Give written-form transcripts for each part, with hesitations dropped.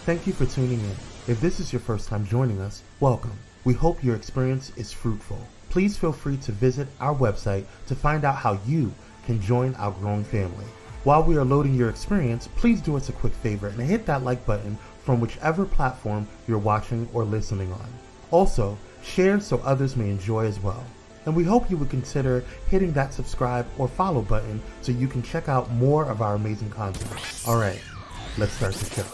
Thank you for tuning in. If this is your first time joining us, welcome. We hope your experience is fruitful. Please feel free to visit our website to find out how you can join our growing family. While we are loading your experience, please do us a quick favor and hit that like button from whichever platform you're watching or listening on. Also, share so others may enjoy as well. And we hope you would consider hitting that subscribe or follow button so you can check out more of our amazing content. All right, let's start the show.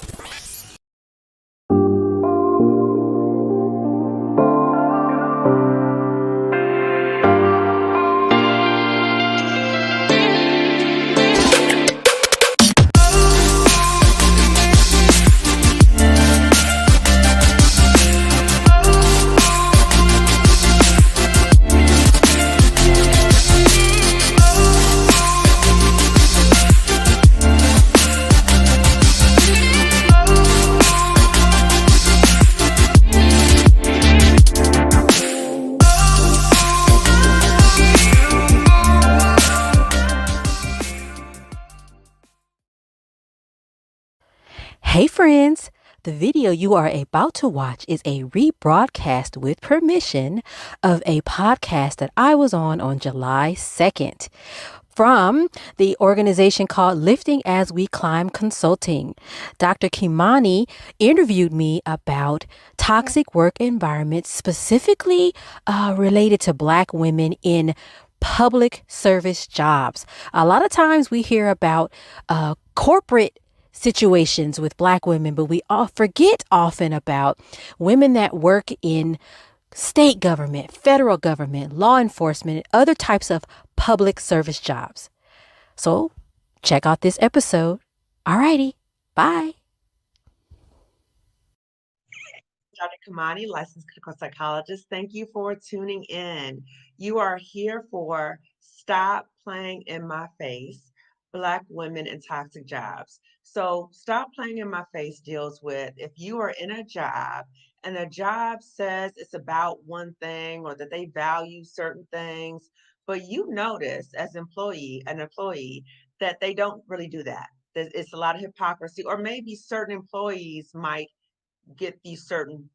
Hey friends, the video you are about to watch is a rebroadcast with permission of a podcast that I was on July 2nd from the organization called Lifting As We Climb Consulting. Dr. Kimani interviewed me about toxic work environments, specifically related to Black women in public service jobs. A lot of times we hear about corporate situations with Black women, but we all forget often about women that work in state government, federal government, law enforcement, and other types of public service jobs. So check out this episode. Alrighty, bye. Dr. Kimani, licensed clinical psychologist. Thank you for tuning in. You are here for Stop Playing in My Face, Black Women in Toxic Jobs. So Stop Playing in My Face deals with if you are in a job and the job says it's about one thing or that they value certain things, but you notice as an employee that they don't really do that. It's a lot of hypocrisy, or maybe certain employees might get these certain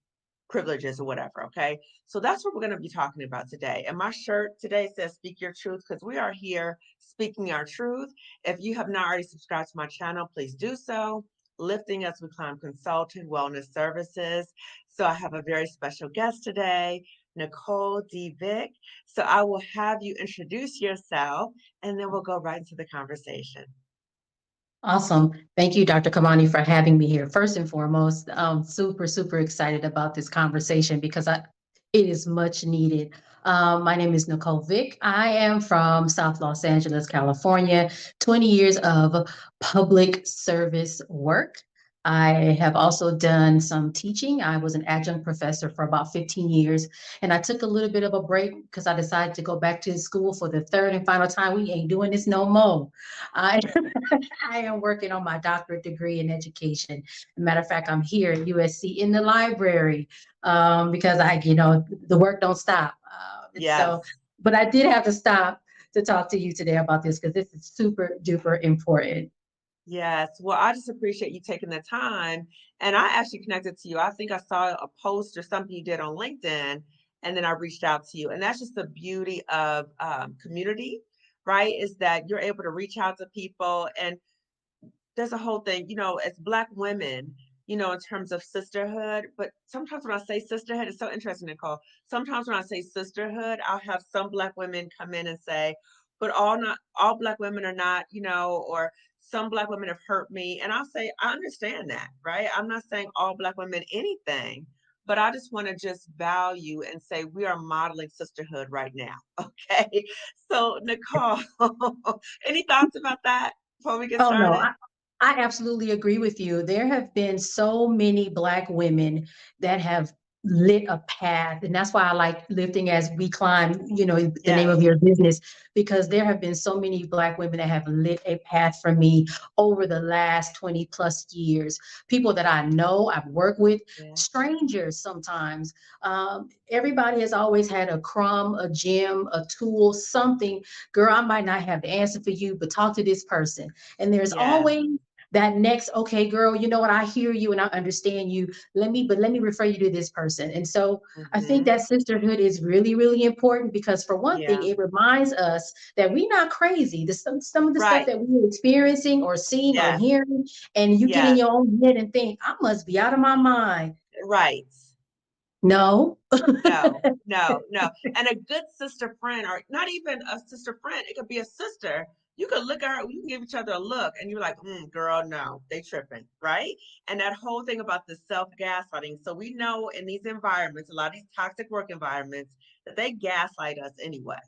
privileges or whatever. Okay. So that's what we're going to be talking about today. And my shirt today says Speak Your Truth, because we are here speaking our truth. If you have not already subscribed to my channel, please do so. Lifting As We Climb Consulting Wellness Services. So I have a very special guest today, Nicole Vick. So I will have you introduce yourself and then we'll go right into the conversation. Awesome. Thank you, Dr. Kimani, for having me here. First and foremost, I'm super excited about this conversation because it is much needed. My name is Nicole Vick. I am from South Los Angeles, California, 20 years of public service work. I have also done some teaching. I was an adjunct professor for about 15 years, and I took a little bit of a break because I decided to go back to school for the third and final time. We ain't doing this no more. I am working on my doctorate degree in education. As a matter of fact, I'm here at USC in the library because the work don't stop. Yes. So, but I did have to stop to talk to you today about this because this is super duper important. Yes. Well, I just appreciate you taking the time. And I actually connected to you. I think I saw a post or something you did on LinkedIn, and then I reached out to you. And that's just the beauty of community, right? Is that you're able to reach out to people. And there's a whole thing, as Black women, in terms of sisterhood. But sometimes when I say sisterhood, it's so interesting, Nicole. Sometimes when I say sisterhood, I'll have some Black women come in and say, but all Black women are not, or some Black women have hurt me. And I'll say, I understand that, right? I'm not saying all Black women anything, but I just want to just value and say we are modeling sisterhood right now. Okay. So Nicole, any thoughts about that before we get started? No, I absolutely agree with you. There have been so many Black women that have lit a path, and that's why I like Lifting As We Climb, the name of your business, because there have been so many Black women that have lit a path for me over the last 20 plus years. People that I know, I've worked with, strangers sometimes. Everybody has always had a crumb, a gem, a tool, something. Girl, I might not have the answer for you, but talk to this person. And there's always that next, okay, girl, you know what? I hear you and I understand you. Let me refer you to this person. And so I think Mm-hmm. that sisterhood is really, really important because for one thing, Yeah. it reminds us that we're not crazy. Some of the stuff Right. that we're experiencing or seeing or Yes. hearing, and you get in Yes. your own head and think, I must be out of my mind. Right. No. No, no, no. And a good sister friend, or not even a sister friend, it could be a sister. You could look at her, you can give each other a look, and you're like, girl, no, they tripping, right? And that whole thing about the self-gaslighting. So we know in these environments, a lot of these toxic work environments, that they gaslight us anyway.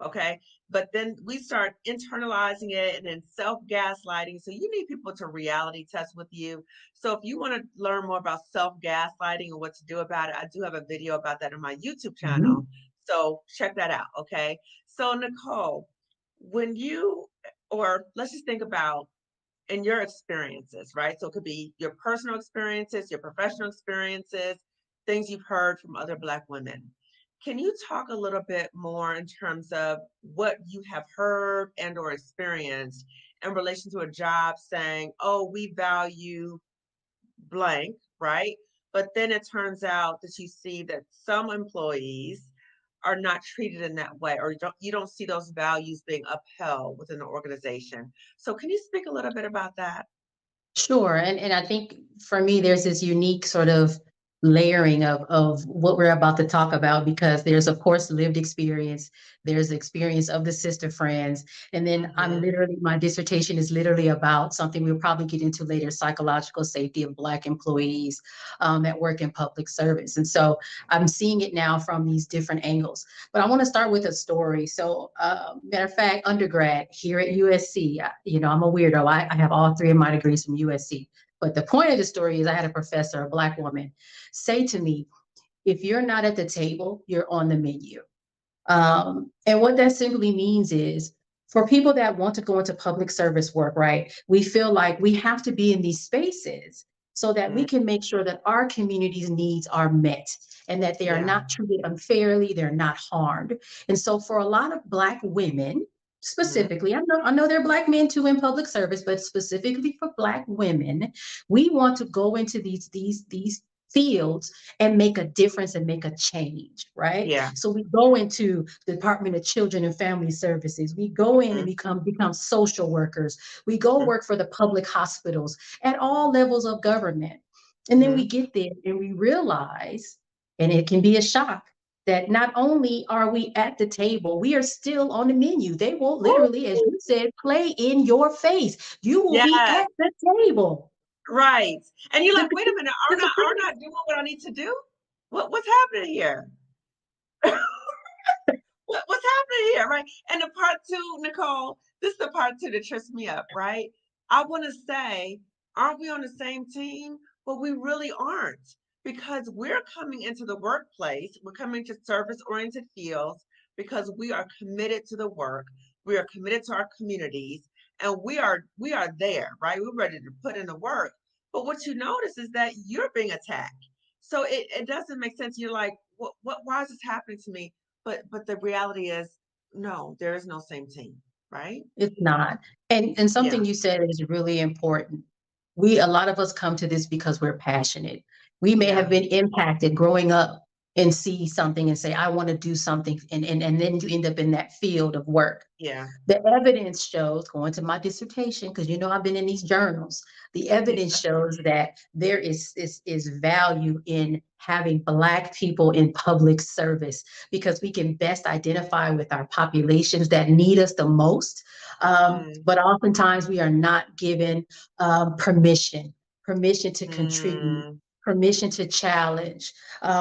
Okay. But then we start internalizing it and then self-gaslighting. So you need people to reality test with you. So if you want to learn more about self-gaslighting and what to do about it, I do have a video about that on my YouTube Mhm. channel. So check that out. Okay. So Nicole, when you, or let's just think about in your experiences, right? So it could be your personal experiences, your professional experiences, things you've heard from other Black women. Can you talk a little bit more in terms of what you have heard and or experienced in relation to a job saying, oh, we value blank, right? But then it turns out that you see that some employees are not treated in that way, or you don't see those values being upheld within the organization. So can you speak a little bit about that? Sure. And I think for me, there's this unique sort of layering of what we're about to talk about because there's, of course, lived experience, there's the experience of the sister friends. And then Mm-hmm. my dissertation is literally about something we'll probably get into later, psychological safety of Black employees that work in public service. And so I'm seeing it now from these different angles. But I want to start with a story. So, matter of fact, undergrad here at USC, I'm a weirdo. I have all three of my degrees from USC. But the point of the story is I had a professor, a Black woman, say to me, if you're not at the table, you're on the menu. And what that simply means is for people that want to go into public service work, right, we feel like we have to be in these spaces so that we can make sure that our community's needs are met and that they are Yeah. not treated unfairly, they're not harmed. And so for a lot of Black women, Mm-hmm. specifically, I know there are Black men too in public service, but specifically for Black women, we want to go into these fields and make a difference and make a change, right? Yeah. So we go into the Department of Children and Family Services. We go in and Mm-hmm. become social workers. We go work for the public hospitals at all levels of government. And then Mm-hmm. we get there and we realize, and it can be a shock, that not only are we at the table, we are still on the menu. They will literally, as you said, play in your face. You will be Yes. at the table. Right. And you're The, like, wait a minute, the aren't Supreme I doing what I need to do? What's happening here? What's happening here? Right. And the part two, Nicole, this is the part two that trips me up, right? I want to say, aren't we on the same team? But we really aren't because we're coming into the workplace, we're coming to service-oriented fields because we are committed to the work, we are committed to our communities, and we are there, right? We're ready to put in the work. But what you notice is that you're being attacked. So it doesn't make sense. You're like, why is this happening to me? But the reality is, no, there is no same team, right? It's not. And Yeah, something you said is really important. A lot of us come to this because we're passionate. We may have yeah, been impacted growing up and see something and say, I want to do something. And then you end up in that field of work. yeah, The evidence shows, going to my dissertation, because I've been in these journals, the evidence shows that there is value in having Black people in public service because we can best identify with our populations that need us the most. mm, But oftentimes we are not given permission to contribute, mm, permission to challenge.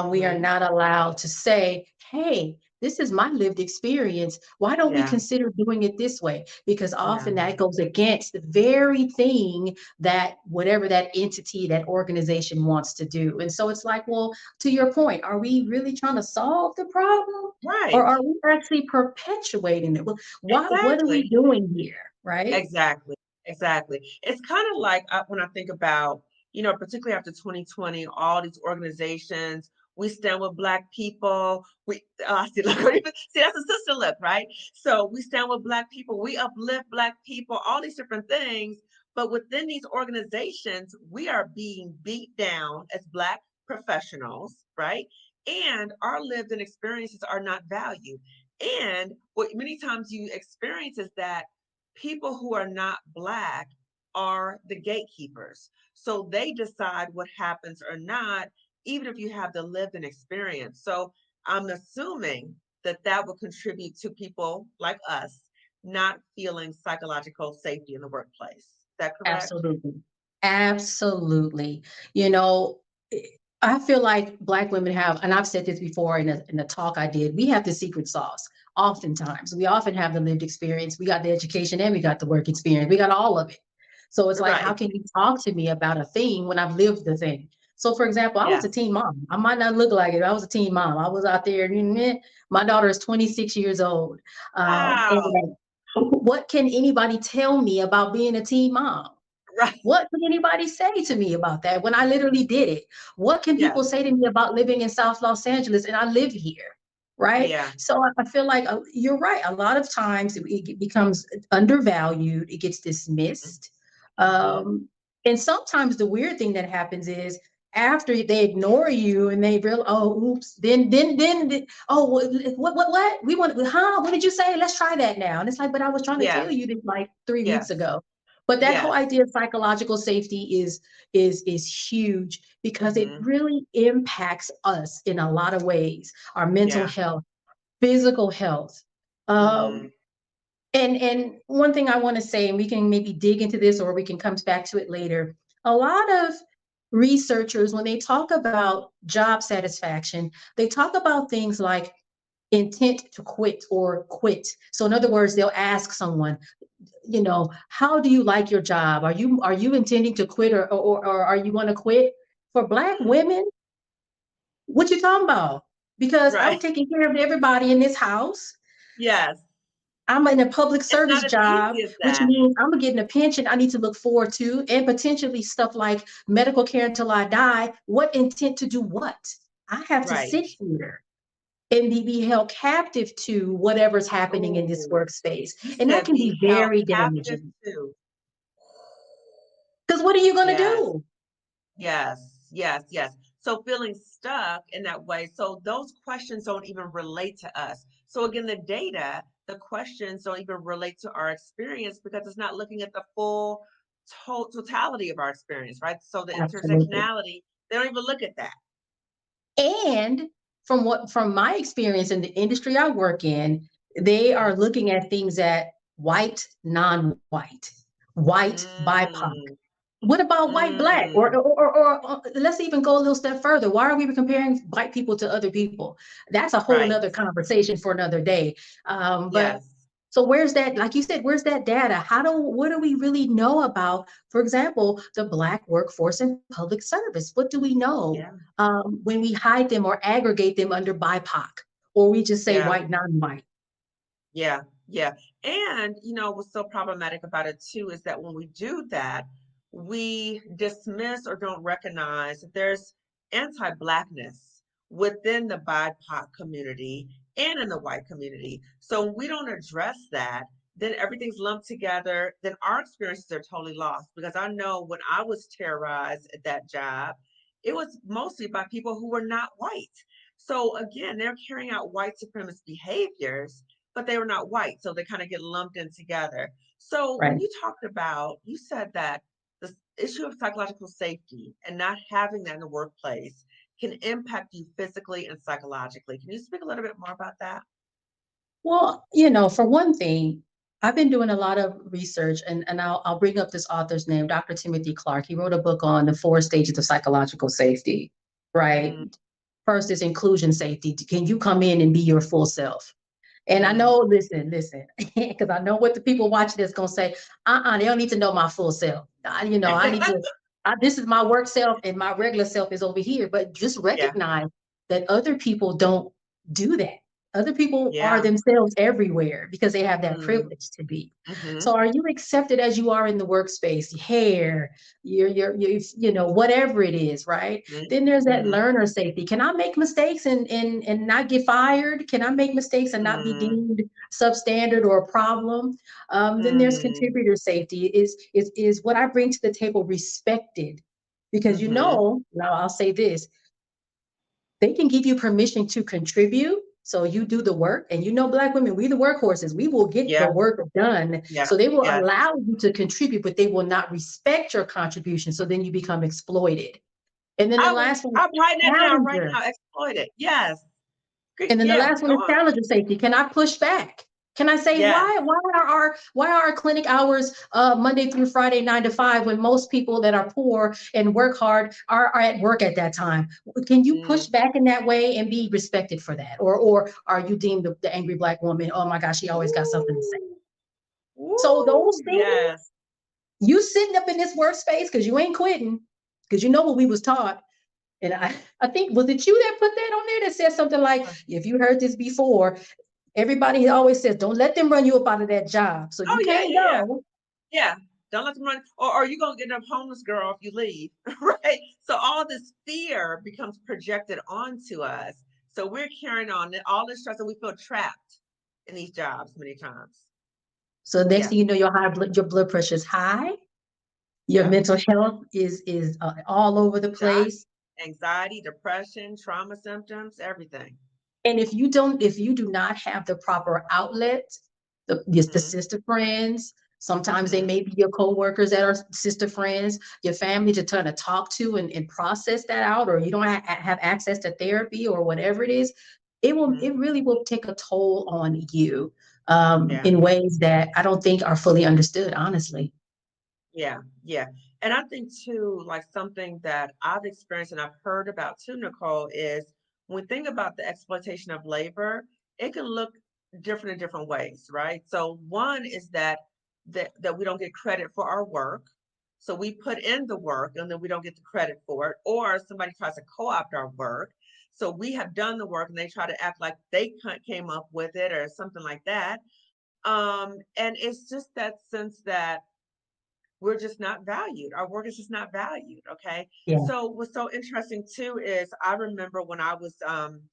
We are mm, not allowed to say, hey, this is my lived experience. Why don't we yeah, consider doing it this way? Because yeah, often that goes against the very thing that whatever that entity, that organization wants to do. And so it's like, well, to your point, are we really trying to solve the problem? Or right, are we actually perpetuating it? Well, what are we exactly, doing here? Right? exactly, exactly. It's kind of like when I think about, particularly after 2020, all these organizations, we stand with Black people. I see, look, see, that's a sister look, right? So we stand with Black people, we uplift Black people, all these different things. But within these organizations, we are being beat down as Black professionals, right? And our lived in experiences are not valued. And what many times you experience is that people who are not Black are the gatekeepers. So they decide what happens or not, even if you have the lived in experience. So I'm assuming that that will contribute to people like us not feeling psychological safety in the workplace. Is that correct? Absolutely. Absolutely. You know, I feel like Black women have, and I've said this before in a talk I did, we have the secret sauce. Oftentimes, we often have the lived experience. We got the education and we got the work experience. We got all of it. So it's like, how Right. can you talk to me about a thing when I've lived the thing? So, for example, I was a Yes. teen mom. I might not look like it. I was a teen mom. I was out there. My daughter is 26 years old. Wow. And what can anybody tell me about being a teen mom? Right. What can anybody say to me about that when I literally did it? What can Yes. people say to me about living in South Los Angeles and I live here? Right. Yeah. So I feel like you're right. A lot of times it becomes undervalued, it gets dismissed. Mm-hmm. Um, and sometimes the weird thing that happens is after they ignore you and they realize, oh, oops, then, oh, what? We want, huh? What did you say? Let's try that now. And it's like, but I was trying to tell Yes. you this like 3 weeks Yes. ago. But that whole Yes. idea of psychological safety is huge because it Mm-hmm. really impacts us in a lot of ways, our mental Yeah. health, physical health. Mm-hmm. Um, and one thing I want to say, and we can maybe dig into this or we can come back to it later. A lot of researchers, when they talk about job satisfaction, they talk about things like intent to quit or quit. So in other words, they'll ask someone, how do you like your job? Are you intending to quit or are you going to quit? For Black women, what you talking about? Because I'm Right. taking care of everybody in this house. Yes. I'm in a public It's service not as job, easy as which that. means I'm getting a pension I need to look forward to, and potentially stuff like medical care until I die. What intent to do what? I have to Right. sit here and be held captive to whatever's happening in this Oh, workspace. you And that said can be be held very captive damaging. too. Because what are you going to Yes. do? Yes, yes, yes. So feeling stuck in that way. So those questions don't even relate to us. So again, the data, the questions don't even relate to our experience because it's not looking at the full totality of our experience, right? So the Absolutely. intersectionality, they don't even look at that. And from my experience in the industry I work in, they are looking at things at white, non-white, white, BIPOC. Mm, What about white, Black? Or, mm, let's even go a little step further. Why are we comparing white people to other people? That's a whole right. nother conversation for another day. But Yes. so where's that, like you said, where's that data? What do we really know about, for example, the Black workforce in public service? What do we know Yeah. when we hide them or aggregate them under BIPOC, or we just say Yeah. white, non-white? Yeah. Yeah. And, what's so problematic about it too is that when we do that, we dismiss or don't recognize that there's anti-Blackness within the BIPOC community and in the white community. So when we don't address that, then everything's lumped together, then our experiences are totally lost. Because I know when I was terrorized at that job, it was mostly by people who were not white. So again, they're carrying out white supremacist behaviors, but they were not white. So they kind of get lumped in together. So when Right. you said that the issue of psychological safety and not having that in the workplace can impact you physically and psychologically. Can you speak a little bit more about that? Well, for one thing, I've been doing a lot of research, and I'll bring up this author's name, Dr. Timothy Clark. He wrote a book on the 4 stages of psychological safety, right? Mm, First is inclusion safety. Can you come in and be your full self? And I mm. know, listen, because I know what the people watching this gonna say. They don't need to know my full self. I need to. This is my work self, and my regular self is over here. But just Yeah, recognize that other people don't do that. Other people are yeah. themselves everywhere because they have that Mm, privilege to be. hmm. So, are you accepted as you are in the workspace? Your hair, whatever it is, right? Then there's that Mm-hmm. learner safety. Can I make mistakes and not get fired? Can I make mistakes and not be Mm, deemed substandard or a problem. Then there's contributor safety. Is what I bring to the table respected? Because now I'll say this, they can give you permission to contribute. So you do the work, and Black women, we the workhorses. We will get the work done. So they will allow you to contribute, but they will not respect your contribution. So then you become exploited. And then the last one, I'm writing that down right now. Exploited. Yes. And then the last one is challenger safety. Can I push back? Can I say why are our clinic hours Monday through Friday 9 to 5 when most people that are poor and work hard are at work at that time? Can you push back in that way and be respected for that? Or are you deemed the angry Black woman? Oh my gosh, she always got something to say. So those things, you sitting up in this workspace because you ain't quitting, because you know what we was taught. And I think, was it you that put that on there that said something like, if you heard this before, everybody always says, don't let them run you up out of that job. So you can't go. Yeah. Don't let them run. Or you're going to get a homeless girl if you leave, right? So all this fear becomes projected onto us. So we're carrying on all this stress, and we feel trapped in these jobs many times. So next thing you know, your blood pressure is high. Your mental health is all over the place. Anxiety, depression, trauma symptoms, everything. And if you do not have the proper outlet, the sister friends, sometimes they may be your coworkers that are sister friends, your family to turn to talk to and process that out, or you don't have access to therapy or whatever it is, it really will take a toll on you in ways that I don't think are fully understood, honestly. Yeah. And I think too, like something that I've experienced and I've heard about too, Nicole, is when we think about the exploitation of labor, it can look different in different ways, right? So one is that we don't get credit for our work. So we put in the work and then we don't get the credit for it, or somebody tries to co-opt our work. So we have done the work and they try to act like they came up with it or something like that. And it's just that sense that we're just not valued. Our work is just not valued. Okay. Yeah. So what's so interesting too is I remember when I was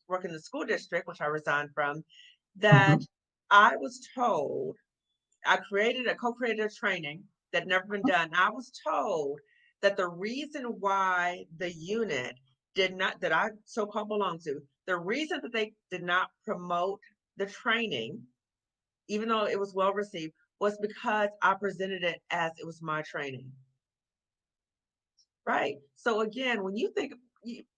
working in the school district, which I resigned from, that I was told, I co-created a training that had never been done. I was told that the reason why the unit that I so-called belong to, the reason that they did not promote the training, even though it was well received, was because I presented it as it was my training. Right? So again, when you think,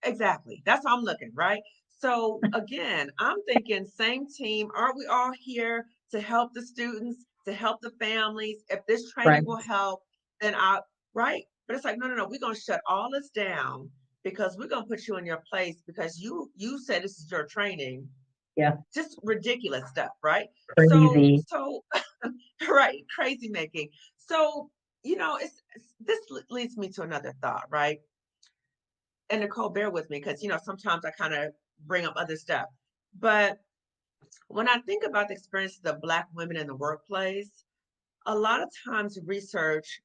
exactly, that's how I'm looking, right? So again, I'm thinking same team. Aren't we all here to help the students, to help the families? If this training will help, then right? But it's like, no, we're going to shut all this down because we're going to put you in your place because you said this is your training. Yeah. Just ridiculous stuff, right? Crazy. So right, crazy making. So, this leads me to another thought, right? And Nicole, bear with me because, sometimes I kind of bring up other stuff. But when I think about the experiences of Black women in the workplace, a lot of times research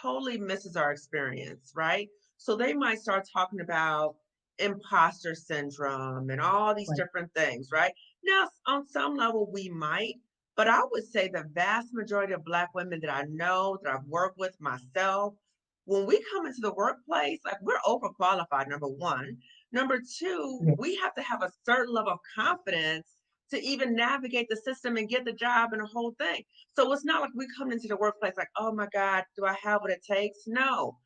totally misses our experience, right? So they might start talking about imposter syndrome and all these different things, right? Now, on some level, we might, but I would say the vast majority of Black women that I know, that I've worked with myself, when we come into the workplace, like we're overqualified, number one. Number two, we have to have a certain level of confidence to even navigate the system and get the job and the whole thing. So it's not like we come into the workplace like, oh my God, do I have what it takes? No.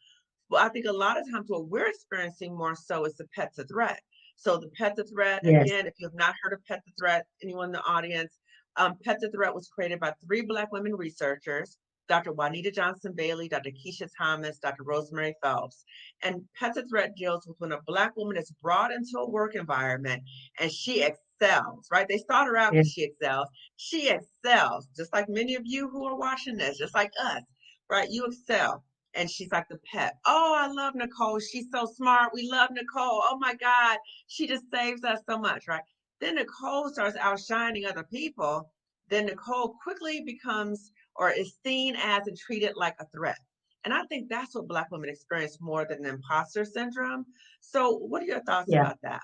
Well, I think a lot of times what we're experiencing more so is the pet to threat. So the pet to threat, again, if you have not heard of pet to threat, anyone in the audience, pet to threat was created by 3 Black women researchers, Dr. Juanita Johnson Bailey, Dr. Keisha Thomas, Dr. Rosemary Phelps. And pet to threat deals with when a Black woman is brought into a work environment and she excels, right? They start her out and she excels. She excels, just like many of you who are watching this, just like us, right? You excel. And she's like the pet. Oh, I love Nicole. She's so smart. We love Nicole. Oh my God. She just saves us so much, right? Then Nicole starts outshining other people. Then Nicole quickly becomes or is seen as and treated like a threat. And I think that's what Black women experience more than imposter syndrome. So what are your thoughts about that?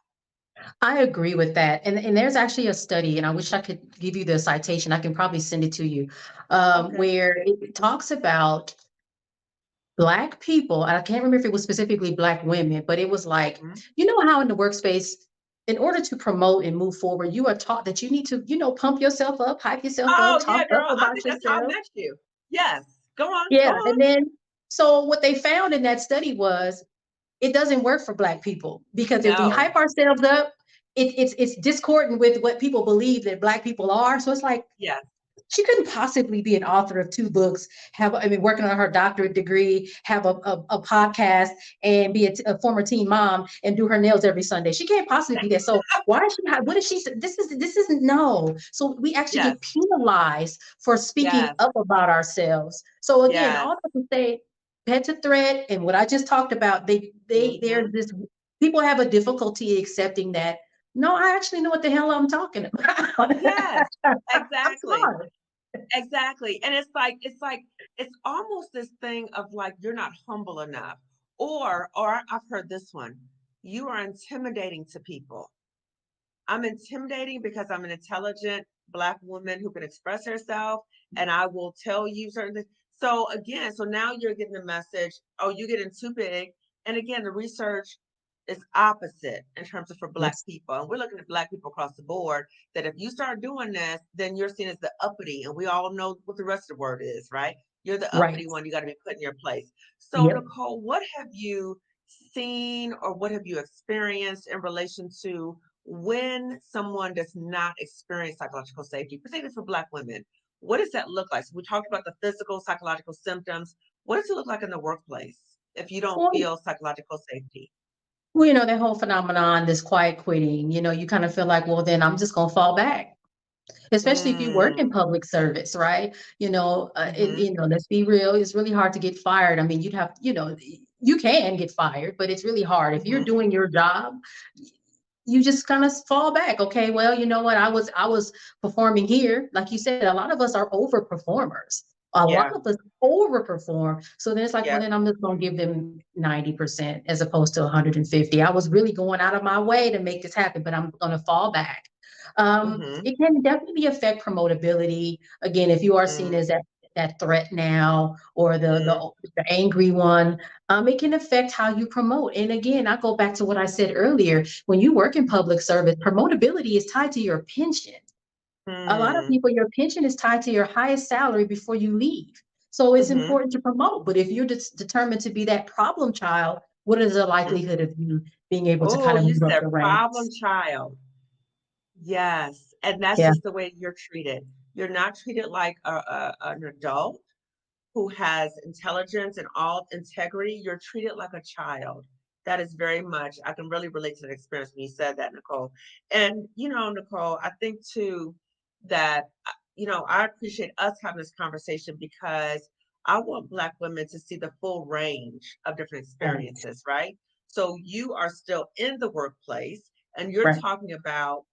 I agree with that. And there's actually a study, and I wish I could give you the citation. I can probably send it to you, Okay. where it talks about Black people. I can't remember if it was specifically Black women, but it was like, Mhm. you know how in the workspace, in order to promote and move forward, you are taught that you need to, pump yourself up, hype yourself up, Oh, talk yeah, up girl. I about think that's how I yourself. met you. Yes. Go on. Go Yeah. on. And then, so what they found in that study was it doesn't work for Black people, because if we No. hype ourselves up, it's discordant with what people believe that Black people are. So it's like, Yes. she couldn't possibly be an author of 2 books, working on her doctorate degree, have a podcast, and be a former teen mom and do her nails every Sunday. She can't possibly be that. So why is she? What is she? This isn't no. So we actually Yes. get penalized for speaking Yes. up about ourselves. So again, Yes. all that to say, pet to threat, and what I just talked about, there's Mhm. this, people have a difficulty accepting that. No, I actually know what the hell I'm talking about. Yes. I'm Exactly. smart. Exactly. And it's almost this thing of like you're not humble enough. Or I've heard this one. You are intimidating to people. I'm intimidating because I'm an intelligent Black woman who can express herself, and I will tell you certain things. So again, so now you're getting the message, oh, you're getting too big. And again, the research is opposite in terms of for Black Yes. people. And we're looking at Black people across the board that if you start doing this, then you're seen as the uppity. And we all know what the rest of the word is, right? You're the Right. uppity one. You got to be put in your place. So, Yep. Nicole, what have you seen or what have you experienced in relation to when someone does not experience psychological safety, particularly for Black women? What does that look like? So we talked about the physical, psychological symptoms. What does it look like in the workplace if you don't Well, feel psychological safety? that whole phenomenon, this quiet quitting, you kind of feel like, well, then I'm just gonna fall back. Especially if you work in Mm, public service, right? hmm. Let's be real, it's really hard to get fired. I mean, you can get fired, but it's really hard. If you're Hmm. doing your job, you just kind of fall back. Okay, well, you know what? I was performing here. Like you said, a lot of us are overperformers. A lot Yeah, of us overperform. So then it's like, well, yeah. then I'm just gonna give them 90% as opposed to 150. I was really going out of my way to make this happen, but I'm gonna fall back. Hmm. It can definitely affect promotability. Again, if you are seen Mm, as that threat now, or the mm, the angry one, it can affect how you promote. And again, I go back to what I said earlier. When you work in public service, promotability is tied to your pension. A lot of mm, people, your pension is tied to your highest salary before you leave. So it's hmm. important to promote. But if you're determined to be that problem child, what is the likelihood of you being able to Oh, kind of you move up said the problem ranks? child. Yes. And that's Yeah. just the way you're treated. You're not treated like an adult who has intelligence and all integrity. You're treated like a child. That is very much, I can really relate to that experience when you said that, Nicole. And, Nicole, I think too that, I appreciate us having this conversation because I want Black women to see the full range of different Right. experiences, right? So you are still in the workplace and you're Right. talking about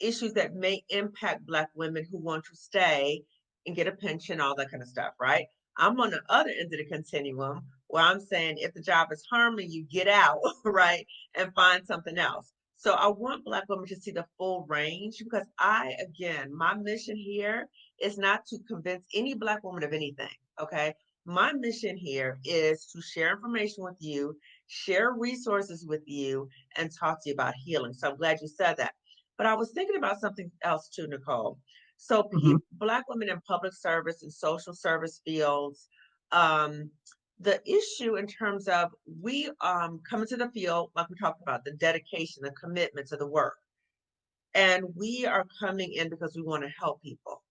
issues that may impact Black women who want to stay and get a pension, all that kind of stuff, right? I'm on the other end of the continuum where I'm saying if the job is harming you, get out, right? And find something else. So I want Black women to see the full range because again, my mission here is not to convince any Black woman of anything, okay? My mission here is to share information with you, share resources with you, and talk to you about healing. So I'm glad you said that. But I was thinking about something else too, Nicole. So Mhm. Black women in public service and social service fields, um, the issue in terms of we come into the field, like we talked about, the dedication, the commitment to the work. And we are coming in because we want to help people.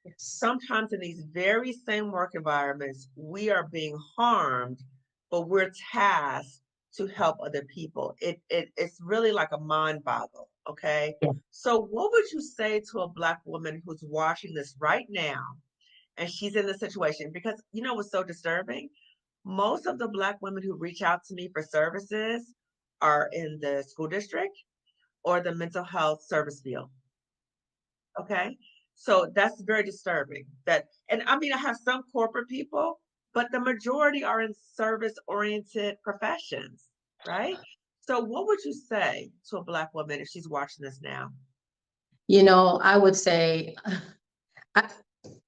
Yes. Sometimes in these very same work environments, we are being harmed, but we're tasked to help other people. It's really like a mind boggle. Okay. Yeah. So what would you say to a Black woman who's watching this right now and she's in this situation? Because you know what's so disturbing? Most of the Black women who reach out to me for services are in the school district or the mental health service field. Okay. So that's very disturbing. And I mean, I have some corporate people, but the majority are in service oriented professions, right? So what would you say to a Black woman if she's watching this now? I would say, I,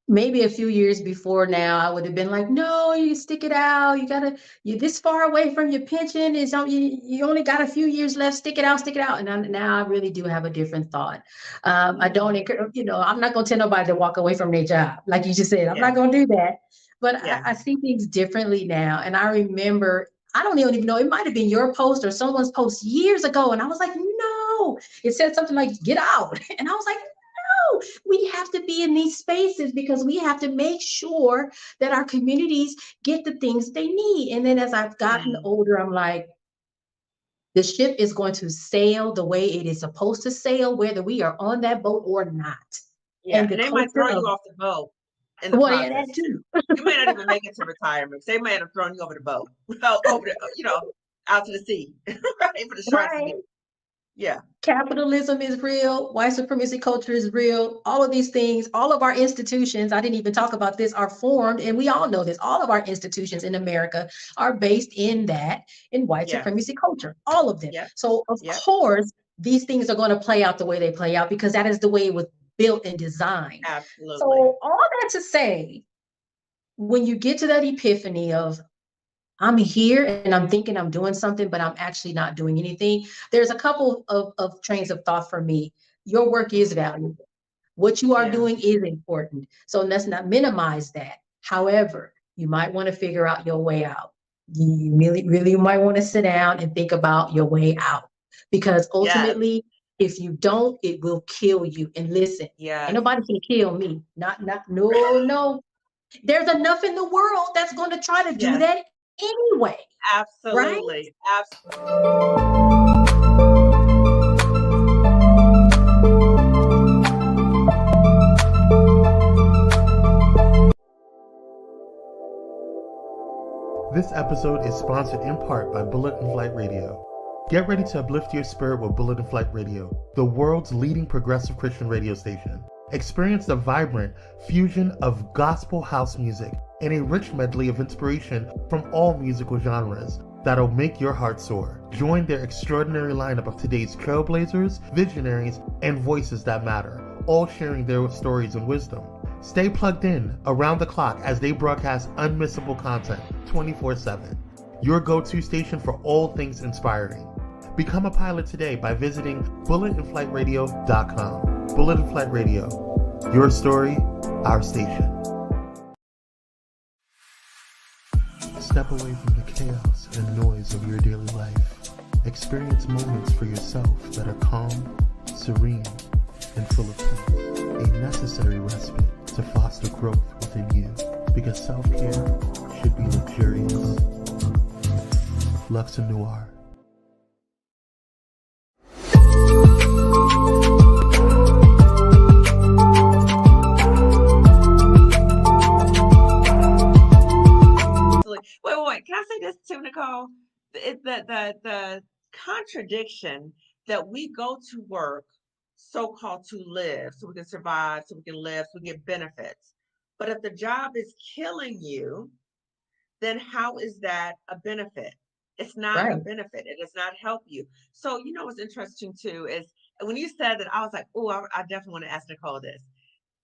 maybe a few years before now, I would have been like, no, you stick it out. You're this far away from your pension. You only got a few years left. Stick it out, stick it out. And now I really do have a different thought. I don't encourage, I'm not going to tell nobody to walk away from their job. Like you just said, I'm Yeah, not going to do that. But yeah, I see things differently now. And I remember, I don't even know, it might have been your post or someone's post years ago. And I was like, no, it said something like, get out. And I was like, no, we have to be in these spaces because we have to make sure that our communities get the things they need. And then as I've gotten mm, older, I'm like, the ship is going to sail the way it is supposed to sail, whether we are on that boat or not. yeah. And the And they might culture throw you of, off the boat in the well, yeah, process that too. too. You may not even make it to retirement. They may have thrown you over the boat, over the, out to the sea, right? For the sharks to Right. get. Yeah, Capitalism is real, white supremacy culture is real, all of these things, all of our institutions, I didn't even talk about this, are formed, and we all know this. All of our institutions in America are based in white yeah, supremacy culture, all of them. yep, So, of yep. course, these things are going to play out the way they play out because that is the way it was built and designed. Absolutely. So, all that to say, when you get to that epiphany of, I'm here and I'm thinking I'm doing something, but I'm actually not doing anything. There's a couple of trains of thought for me. Your work is valuable. What you are Yeah. doing is important. So let's not minimize that. However, you might want to figure out your way out. You really, really might want to sit down and think about your way out because Yes. ultimately, if you don't, it will kill you. And listen, ain't Yes. nobody can kill me. No, no. There's enough in the world that's going to try to do Yes. that anyway, right? Absolutely. Absolutely. This episode is sponsored in part by Bullet and Flight Radio. Get ready to uplift your spirit with Bullet and Flight Radio, the world's leading progressive Christian radio station. Experience the vibrant fusion of gospel house music and a rich medley of inspiration from all musical genres that'll make your heart soar. Join their extraordinary lineup of today's trailblazers, visionaries, and voices that matter, all sharing their stories and wisdom. Stay plugged in around the clock as they broadcast unmissable content 24/7. Your go-to station for all things inspiring. Become a pilot today by visiting bulletandflightradio.com. Bullet and Flight Radio. Your story, our station. Step away from the chaos and noise of your daily life. Experience moments for yourself that are calm, serene, and full of peace. A necessary respite to foster growth within you, because self-care should be luxurious. Luxe Noir. Wait. Can I say this too, Nicole? The contradiction that we go to work so-called to live, so we can survive, so we can live, so we get benefits. But if the job is killing you, then how is that a benefit? It's not a Right. benefit. It does not help you. So, what's interesting too is when you said that, I was like, oh, I definitely want to ask Nicole this.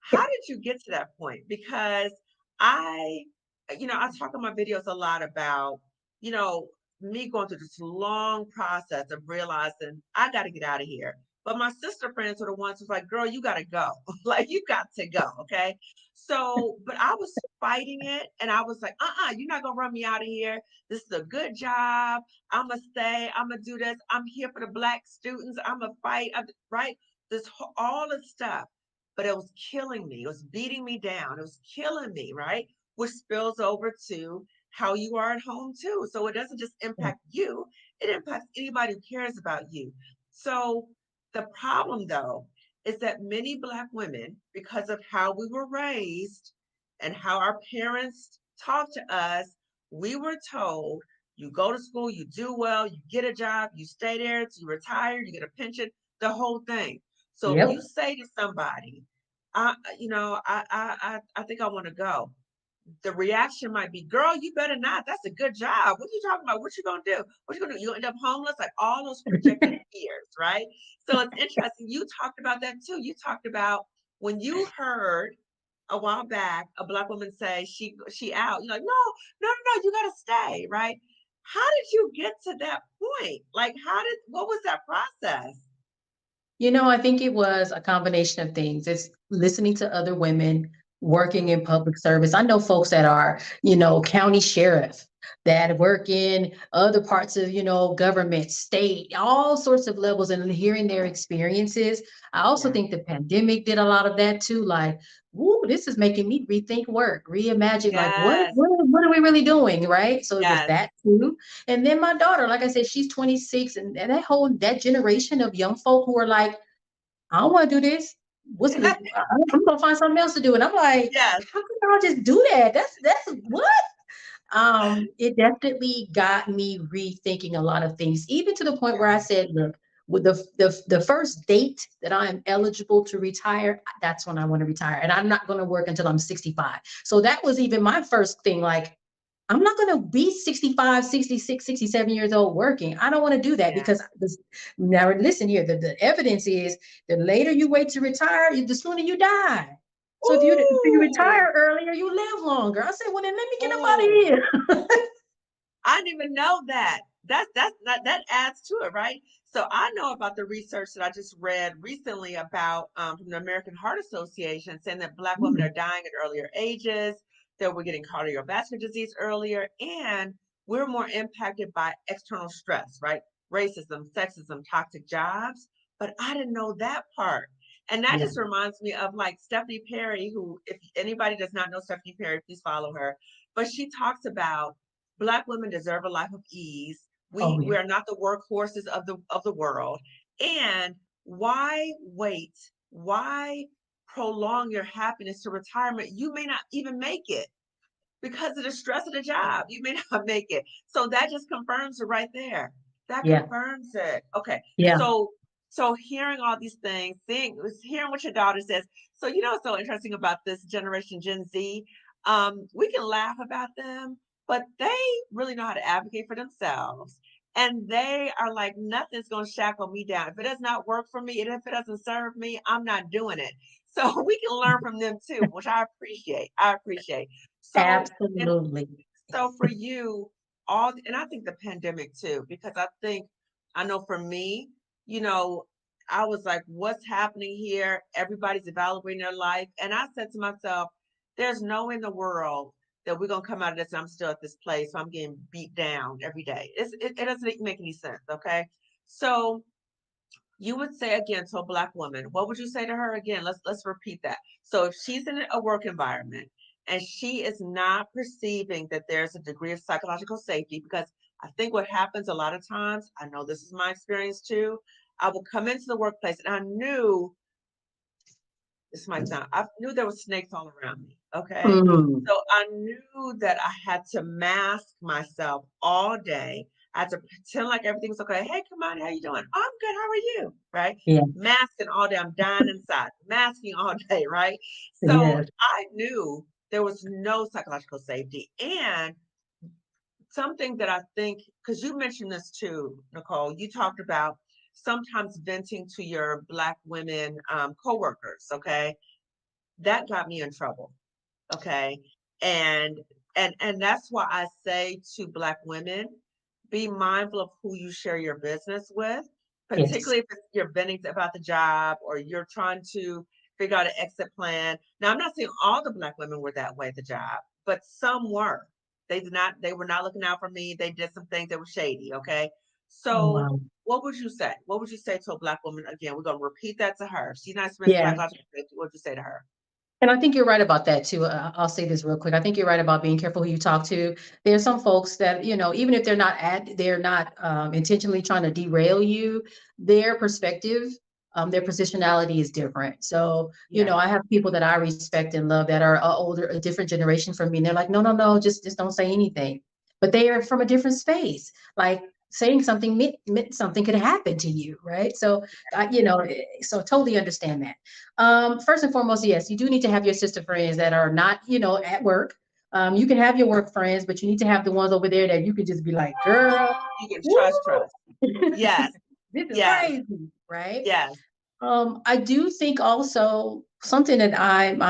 How did you get to that point? Because I, I talk in my videos a lot about, you know, me going through this long process of realizing I got to get out of here. But my sister friends were the ones who's like, girl, you got to go. Like, you got to go. Okay. So, but I was fighting it and I was like, you're not going to run me out of here. This is a good job. I'm going to stay. I'm going to do this. I'm here for the Black students. I'm going to fight. Right. All this stuff, but it was killing me. It was beating me down. It was killing me, right? Which spills over to how you are at home too. So it doesn't just impact you, it impacts anybody who cares about you. So the problem though is that many Black women, because of how we were raised and how our parents talked to us, we were told you go to school, you do well, you get a job, you stay there, you retire, you get a pension, the whole thing. So if you Yep. say to somebody, I think I want to go, the reaction might be, girl, you better not. That's a good job. What are you talking about? What you gonna do? What you gonna do? You end up homeless? Like all those projected fears, right? So it's interesting. You talked about that too. You talked about when you heard a while back a Black woman say she out. You're like, no, you gotta stay, right? How did you get to that point? Like, what was that process? I think it was a combination of things. It's listening to other women working in public service. I know folks that are, county sheriff, that work in other parts of, government, state, all sorts of levels, and hearing their experiences. I also Yeah. think the pandemic did a lot of that too. Like, woo, this is making me rethink work, reimagine, like, Yes. what are we really doing? Right. So it was Yes. that too. And then my daughter, like I said, she's 26, and that generation of young folk who are like, I don't want to do this. I'm gonna find something else to do. And I'm like, Yes. how can y'all just do that? That's what? It definitely got me rethinking a lot of things, even to the point where I said, look, with the first date that I am eligible to retire, that's when I want to retire. And I'm not going to work until I'm 65. So that was even my first thing. Like, I'm not going to be 65, 66, 67 years old working. I don't want to do that, Yeah. because now listen here, the evidence is the later you wait to retire, the sooner you die. So if you retire earlier, you live longer. I said, well, then let me get up out of here. I didn't even know that. That adds to it, right? So I know about the research that I just read recently about from the American Heart Association, saying that Black women are dying at earlier ages, that we're getting cardiovascular disease earlier, and we're more impacted by external stress, right? Racism, sexism, toxic jobs. But I didn't know that part. And that Yeah. just reminds me of like Stephanie Perry, who, if anybody does not know Stephanie Perry, please follow her. But she talks about Black women deserve a life of ease. Oh, We yeah. are not the workhorses of the world. And why wait? Why prolong your happiness to retirement? You may not even make it because of the stress of the job. You may not make it. So that just confirms it right there. That Yeah. confirms it. Okay. Yeah. So hearing all these things, hearing what your daughter says. So what's so interesting about this generation Gen Z? We can laugh about them, but they really know how to advocate for themselves. And they are like, nothing's going to shackle me down. If it does not work for me, and if it doesn't serve me, I'm not doing it. So we can learn from them too, which I appreciate. So, and Absolutely. so for you, and I think the pandemic too, because I know for me, I was like, what's happening here? Everybody's evaluating their life. And I said to myself, there's no way in the world that we're going to come out of this and I'm still at this place. So I'm getting beat down every day. It doesn't make any sense. Okay. So you would say again to a Black woman, what would you say to her again? Let's repeat that. So if she's in a work environment and she is not perceiving that there's a degree of psychological safety, because I think what happens a lot of times, I know this is my experience too, I would come into the workplace and I knew I knew there were snakes all around me. Okay. Mhm. So I knew that I had to mask myself all day. I had to pretend like everything was okay. Hey, Kimani, how you doing? I'm good. How are you? Right? Yeah. Masking all day. I'm dying inside. Masking all day. Right? So Yes. I knew there was no psychological safety. And something that I think, because you mentioned this too, Nicole, you talked about sometimes venting to your Black women coworkers. Okay, that got me in trouble. Okay, and and that's why I say to Black women, be mindful of who you share your business with, Yes. particularly if you're venting about the job or you're trying to figure out an exit plan. Now, I'm not saying all the Black women were that way at the job, but some were. They were not looking out for me. They did some things that were shady. Okay. Oh, So wow. what would you say? What would you say to a Black woman? Again, we're going to repeat that to her. She's not experiencing Yeah. psychological safety. What would you say to her? And I think you're right about that too. I'll say this real quick. I think you're right about being careful who you talk to. There's some folks that, even if they're not intentionally trying to derail you, their perspective, their positionality is different. So, Yeah. I have people that I respect and love that are older, a different generation from me. And they're like, no, just don't say anything. But they are from a different space. Like, saying something meant something could happen to you, right? So, so totally understand that. First and foremost, yes, you do need to have your sister friends that are not, at work. You can have your work friends, but you need to have the ones over there that you can just be like, girl, You can woo! trust. Yes. This is Yes. crazy, right? Yes. I do think also something that I'm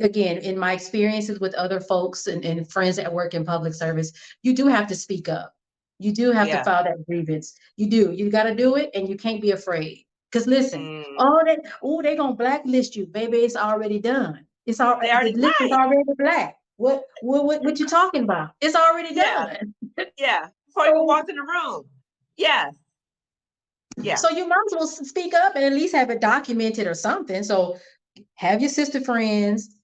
again, in my experiences with other folks and friends that work in public service, you do have to speak up. You do have to Yeah. file that grievance. You do. You got to do it, and you can't be afraid. Because listen, Mm. they gonna blacklist you, baby. It's already done. It's They already, already the list is right. already black. What you talking about? It's already Yeah. done. Yeah. Before you even walked in the room. Yes. Yeah. So you might as well speak up and at least have it documented or something. So have your sister friends,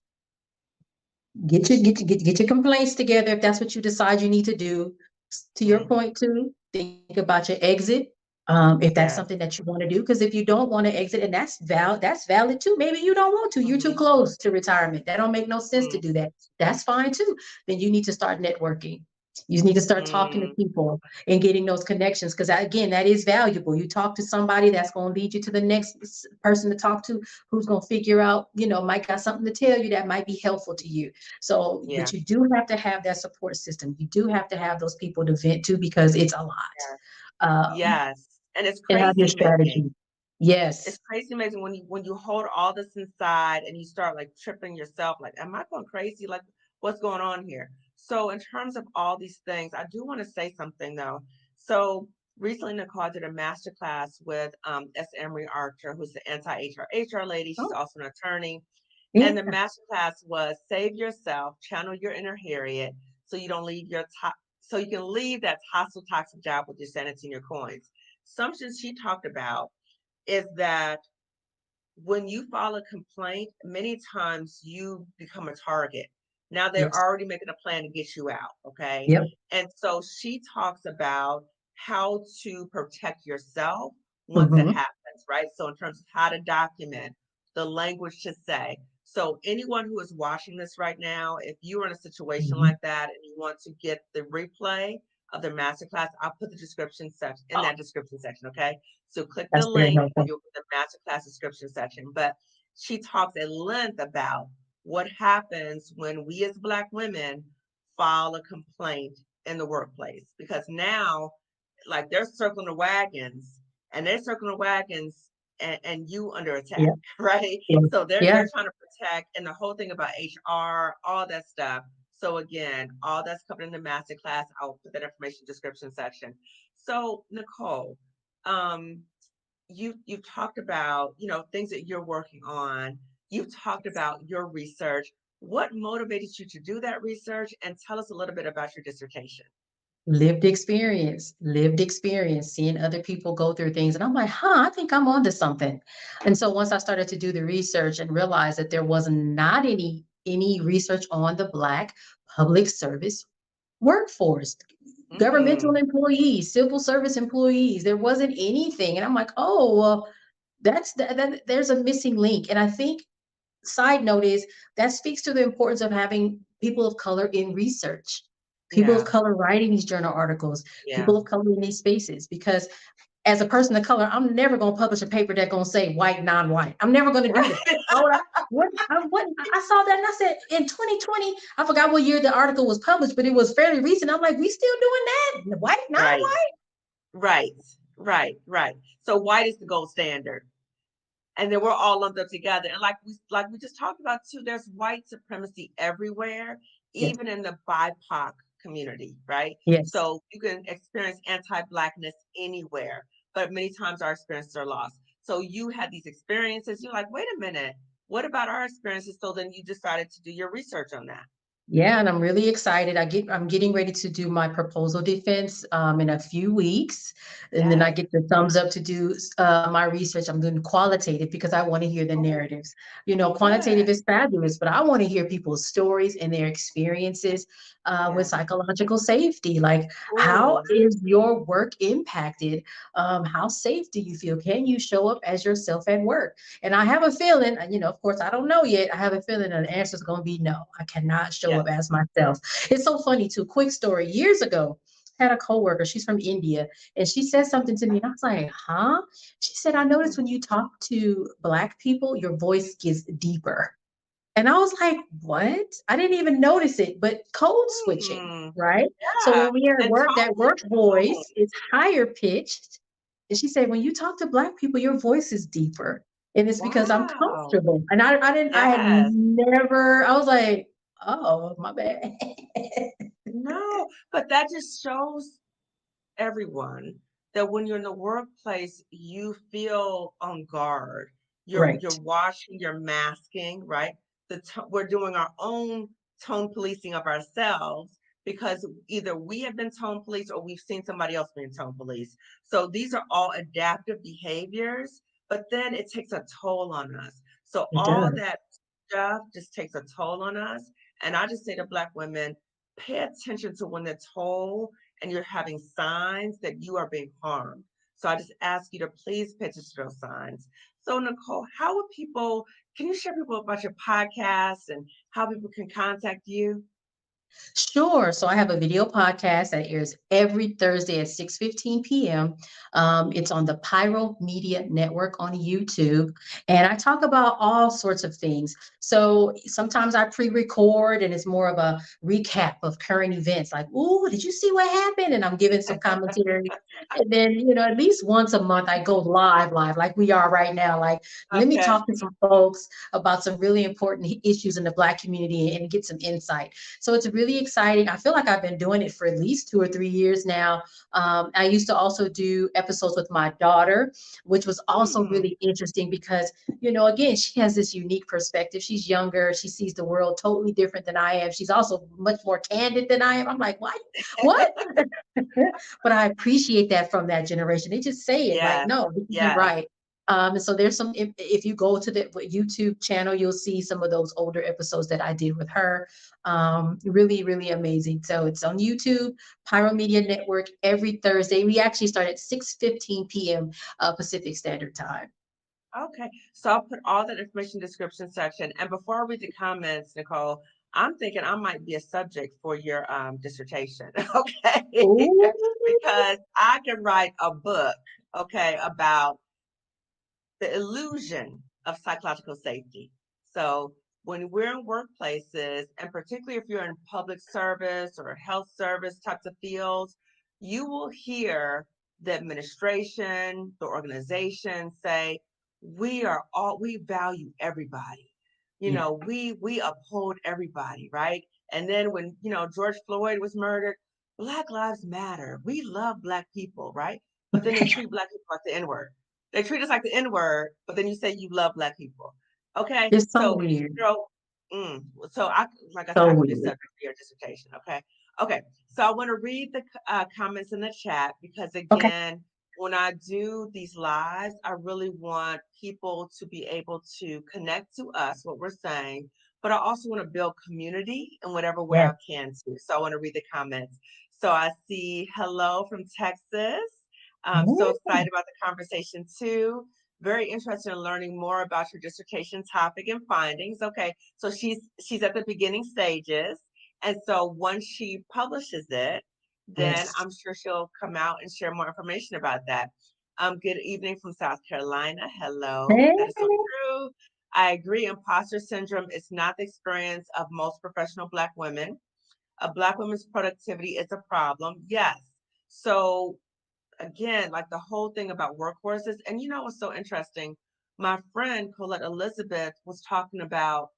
get your complaints together if that's what you decide you need to do. To your Mm. point too, think about your exit. If that's Yes. something that you want to do, because if you don't want to exit, and that's valid too. Maybe you don't want to. You're too Mm-hmm. close to retirement. That don't make no sense to Mm. do that. That's fine too. Then you need to start networking. You need to start talking to Mm. people and getting those connections, because again, that is valuable. You talk to somebody that's going to lead you to the next person to talk to, who's going to figure out, might got something to tell you that might be helpful to you. So, Yeah. but you do have to have that support system. You do have to have those people to vent to, because it's a lot. Yes. Um, Yes. And it's and have your crazy making. strategy. Yes. It's crazy amazing when you hold all this inside and you start like tripping yourself, like, am I going crazy? Like, what's going on here? So in terms of all these things, I do want to say something though. So recently Nicole did a master class with S. Emery Archer, who's the anti-HR lady. She's Oh, also an attorney. yeah. And the master class was save yourself, channel your inner Harriet, so you don't leave so you can leave that hostile, toxic job with your sanity and your coins. Something she talked about is that when you file a complaint, many times you become a target. Now they're Yes. already making a plan to get you out, okay? Yep. And so she talks about how to protect yourself once it Mm-hmm. happens, right? So in terms of how to document, the language to say. So anyone who is watching this right now, if you are in a situation Mm-hmm. like that and you want to get the replay of the masterclass, I'll put the description section in that description section, okay? So click the That's very link and helpful. you'll get the masterclass description section. But she talks at length about what happens when we as Black women file a complaint in the workplace. Because now, like, they're circling the wagons and you under attack, Yeah. right? Yeah. So they're Yeah. they're trying to protect, and the whole thing about HR, all that stuff. So again, all that's covered in the masterclass. I'll put that information in the description section. So Nicole, um, you've talked about, things that you're working on. You've talked about your research. What motivated you to do that research? And tell us a little bit about your dissertation. Lived experience, seeing other people go through things. And I'm like, I think I'm onto something. And so once I started to do the research and realized that there was not any research on the Black public service workforce, governmental Mm, employees, civil service employees, there wasn't anything. And I'm like, oh, well, there's a missing link. And I think, side note is, that speaks to the importance of having people of color in research, people of yeah, color writing these journal articles, yeah. people of color in these spaces. Because as a person of color, I'm never going to publish a paper that's going to say white, non-white. I'm never going to do that. Right. I saw that and I said, in 2020, I forgot what year the article was published, but it was fairly recent. I'm like, we still doing that? White, Right, non-white? right, right. So white is the gold standard. And then we're all lumped up together. And like we just talked about too, there's white supremacy everywhere, Yes, even in the BIPOC community, right? yes. So you can experience anti-Blackness anywhere, but many times our experiences are lost. So you had these experiences, you're like, wait a minute, what about our experiences? So then you decided to do your research on that. Yeah, and I'm really excited. I'm getting ready to do my proposal defense in a few weeks, and then I Yes. get the thumbs up to do my research. I'm doing qualitative because I want to hear the Oh, narratives. good. Quantitative is fabulous, but I want to hear people's stories and their experiences with Yeah. psychological safety. Like, how Oh, is your work impacted? How safe do you feel? Can you show up as yourself at work? And I have a feeling, of course, I don't know yet. I have a feeling that the answer is going to be no. I cannot show yes. up as myself. It's so funny too. Quick story. Years ago, I had a coworker. She's from India, and she said something to me, and I was like, "Huh?" She said, "I noticed when you talk to Black people, your voice gets deeper." And I was like, what? I didn't even notice it, but code switching, Mm, right? So yeah. when we are at And work, that tone, work voice is higher pitched. And she said, when you talk to Black people, your voice is deeper. And it's because I'm wow. comfortable. And I had Yes. never, I was like, oh, my bad. No, but that just shows everyone that when you're in the workplace, you feel on guard. You're Right. washing, you're masking, right? We're doing our own tone policing of ourselves because either we have been tone policed or we've seen somebody else being tone policed. So these are all adaptive behaviors, but then it takes a toll on us. So It all does. that stuff just takes a toll on us. And I just say to Black women, pay attention to when the toll and you're having signs that you are being harmed. So I just ask you to please pay attention to those signs. So Nicole, how would people, can you share people about your podcast and how people can contact you? Sure. So I have a video podcast that airs every Thursday at 6:15 p.m. It's on the Pyro Media Network on YouTube. And I talk about all sorts of things. So sometimes I pre-record and it's more of a recap of current events like, ooh, did you see what happened? And I'm giving some commentary. And then, at least once a month I go live like we are right now. Like, let me Okay. talk to some folks about some really important issues in the Black community and get some insight. So it's really exciting. I feel like I've been doing it for at least 2 or 3 years now. I used to also do episodes with my daughter, which was also Mm, really interesting because, again, she has this unique perspective. She's younger. She sees the world totally different than I am. She's also much more candid than I am. I'm like, what? What? But I appreciate that from that generation. They just say it like, yes, no, this isn't yes. right. And so there's some, if you go to the YouTube channel, you'll see some of those older episodes that I did with her. Really, really amazing. So it's on YouTube, Pyro Media Network every Thursday. We actually start at 6:15 p.m. Pacific Standard Time. Okay. So I'll put all that information in the description section. And before I read the comments, Nicole, I'm thinking I might be a subject for your dissertation. Okay. Ooh. Because I can write a book, okay, about the illusion of psychological safety. So when we're in workplaces, and particularly if you're in public service or health service types of fields, you will hear the administration, the organization say, we value everybody. Yeah. We uphold everybody, right? And then when, George Floyd was murdered, Black Lives Matter. We love Black people, right? But then they treat Black people like the N-word. They treat us like the N-word, but then you say you love Black people. Okay. It's so So, weird. mm, so like I said, So I could be a weird. subject for your dissertation. Okay. Okay. So I want to read the comments in the chat because Okay. again, when I do these lives, I really want people to be able to connect to us, what we're saying, but I also want to build community in whatever way Yes. I can too. So I want to read the comments. So I see hello from Texas. I'm so Mm. excited about the conversation too. Very interested in learning more about your dissertation topic and findings. Okay, so she's at the beginning stages, and so once she publishes it, then Yes. I'm sure she'll come out and share more information about that. Good evening from South Carolina. Hello, Hey. that is so true. I agree. Imposter syndrome is not the experience of most professional Black women. A Black woman's productivity is a problem. Yes. So again, like the whole thing about workhorses. And what's so interesting? My friend Colette Elizabeth was talking about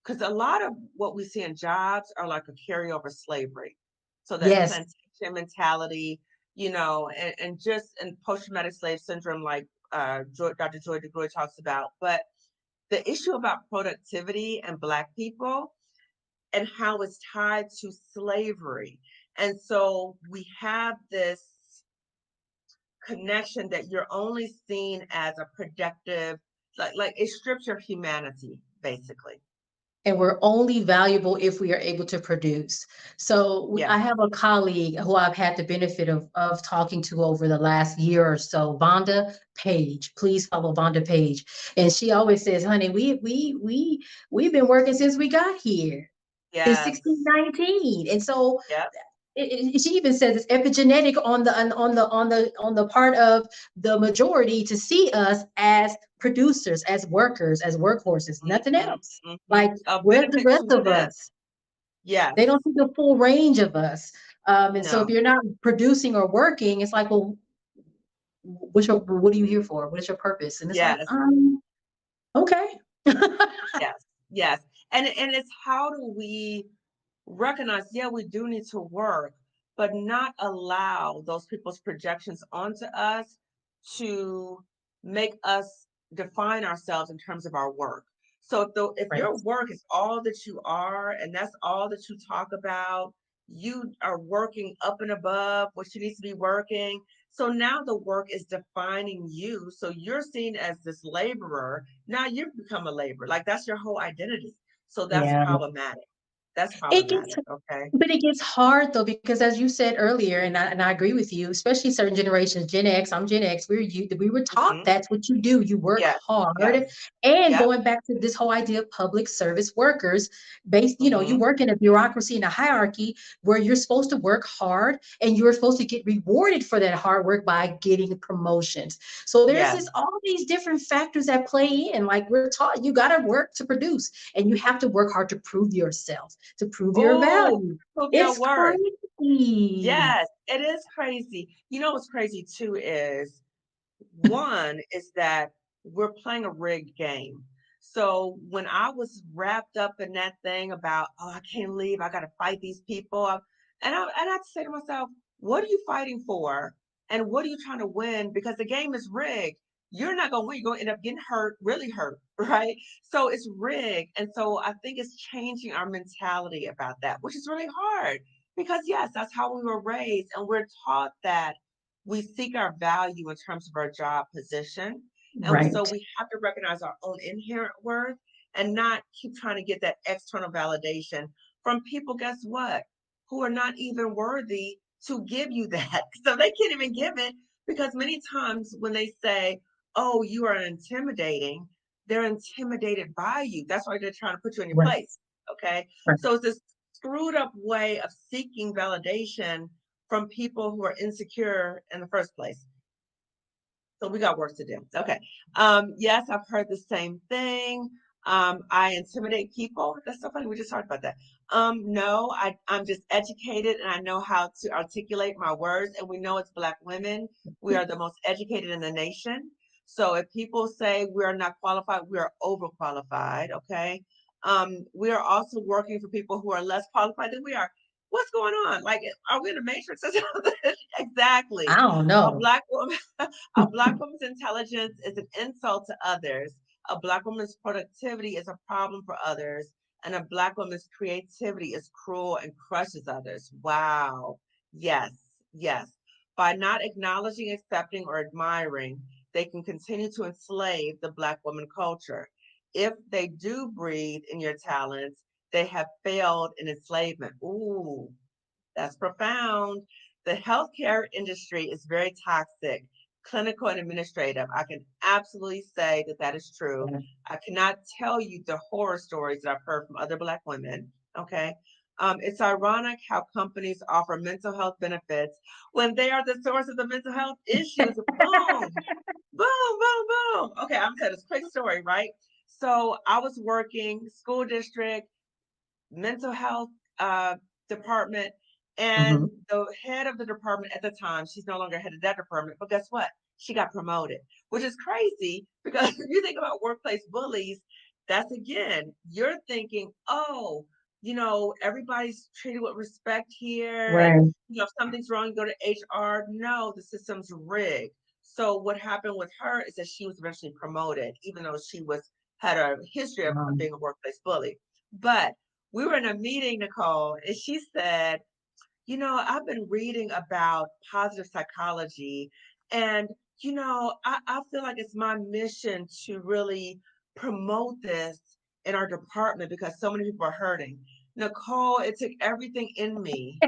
because a lot of what we see in jobs are like a carryover slavery. So that Yes. plantation mentality, and just in post-traumatic slave syndrome, like Dr. Joy DeGroy talks about. But the issue about productivity and Black people and how it's tied to slavery. And so we have this connection that you're only seen as a productive, like it strips your humanity, basically. And we're only valuable if we are able to produce. So Yeah. I have a colleague who I've had the benefit of talking to over the last year or so, Vonda Page. Please follow Vonda Page. And she always says, honey, we've been working since we got here in Yes. 1619. And so Yep. she even says it's epigenetic on the part of the majority to see us as producers, as workers, as workhorses, nothing else. Like, A where's the benefit rest to of them. us? Yes. They don't see the full range of us. And so if No. you're not producing or working, it's like, well, what are you here for? What is your purpose? And it's like, Yes. okay. Yes. Yes. And it's, how do we recognize, yeah, we do need to work, but not allow those people's projections onto us to make us define ourselves in terms of our work. So if Right. your work is all that you are, and that's all that you talk about, you are working up and above what you need to be working. So now the work is defining you. So you're seen as this laborer. Now you've become a laborer. Like, that's your whole identity. So that's Yeah. problematic. That's It gets problematic. Okay. But it gets hard though, because as you said earlier, and I agree with you, especially certain generations, Gen X, I'm Gen X, we were taught Mm-hmm. that's what you do. You work Yes. hard. Yes. And Yep. going back to this whole idea of public service workers, based, you Mm-hmm. work in a bureaucracy and a hierarchy where you're supposed to work hard and you're supposed to get rewarded for that hard work by getting promotions. So there's Yes. all these different factors that play in. Like, we're taught you got to work to produce, and you have to work hard to prove yourself, to prove your Oh, value. prove your It's worth. crazy. Yes, it is crazy. You know what's crazy too is, one is that we're playing a rigged game. So when I was wrapped up in that thing about, oh, I can't leave, I got to fight these people, and I had to say to myself, what are you fighting for, and what are you trying to win? Because the game is rigged. You're not going to win. You're going to end up getting hurt, really hurt, right? So it's rigged, and so I think it's changing our mentality about that, which is really hard, because yes, that's how we were raised, and we're taught that we seek our value in terms of our job position. And so Right. we have to recognize our own inherent worth and not keep trying to get that external validation from people, guess what, who are not even worthy to give you that. So they can't even give it, because many times when they say, oh, you are intimidating, they're intimidated by you. That's why they're trying to put you in your Right. place. Okay. Right. So it's this screwed up way of seeking validation from people who are insecure in the first place. So we got work to do. Okay. Yes, I've heard the same thing. I intimidate people. That's so funny. We just talked about that. No, I'm just educated and I know how to articulate my words. And we know, as Black women, we are the most educated in the nation. So if people say we are not qualified, we are overqualified. Okay. We are also working for people who are less qualified than we are. What's going on? Like, are we in a matrix or something? Exactly. I don't A know. Black woman, a Black woman's intelligence is an insult to others. A Black woman's productivity is a problem for others. And a Black woman's creativity is cruel and crushes others. Wow. Yes. Yes. By not acknowledging, accepting, or admiring, they can continue to enslave the Black woman culture. If they do breathe in your talents, they have failed in enslavement. Ooh, that's profound. The healthcare industry is very toxic, clinical and administrative. I can absolutely say that that is true. I cannot tell you the horror stories that I've heard from other Black women. Okay. It's ironic how companies offer mental health benefits when they are the source of the mental health issues. Boom, boom, boom, boom. Okay, I'm telling this quick story, right? So I was working school district, mental health department, Mhm. and the head of the department at the time, she's no longer head of that department, but guess what? She got promoted, which is crazy, because if you think about workplace bullies, that's, again, you're thinking, oh, everybody's treated with respect here. And, Right. if something's wrong, you go to HR. No, the system's rigged. So what happened with her is that she was eventually promoted, even though she had a history of being a workplace bully. But we were in a meeting, Nicole, and she said, I've been reading about positive psychology, and, I feel like it's my mission to really promote this in our department because so many people are hurting. Nicole, it took everything in me.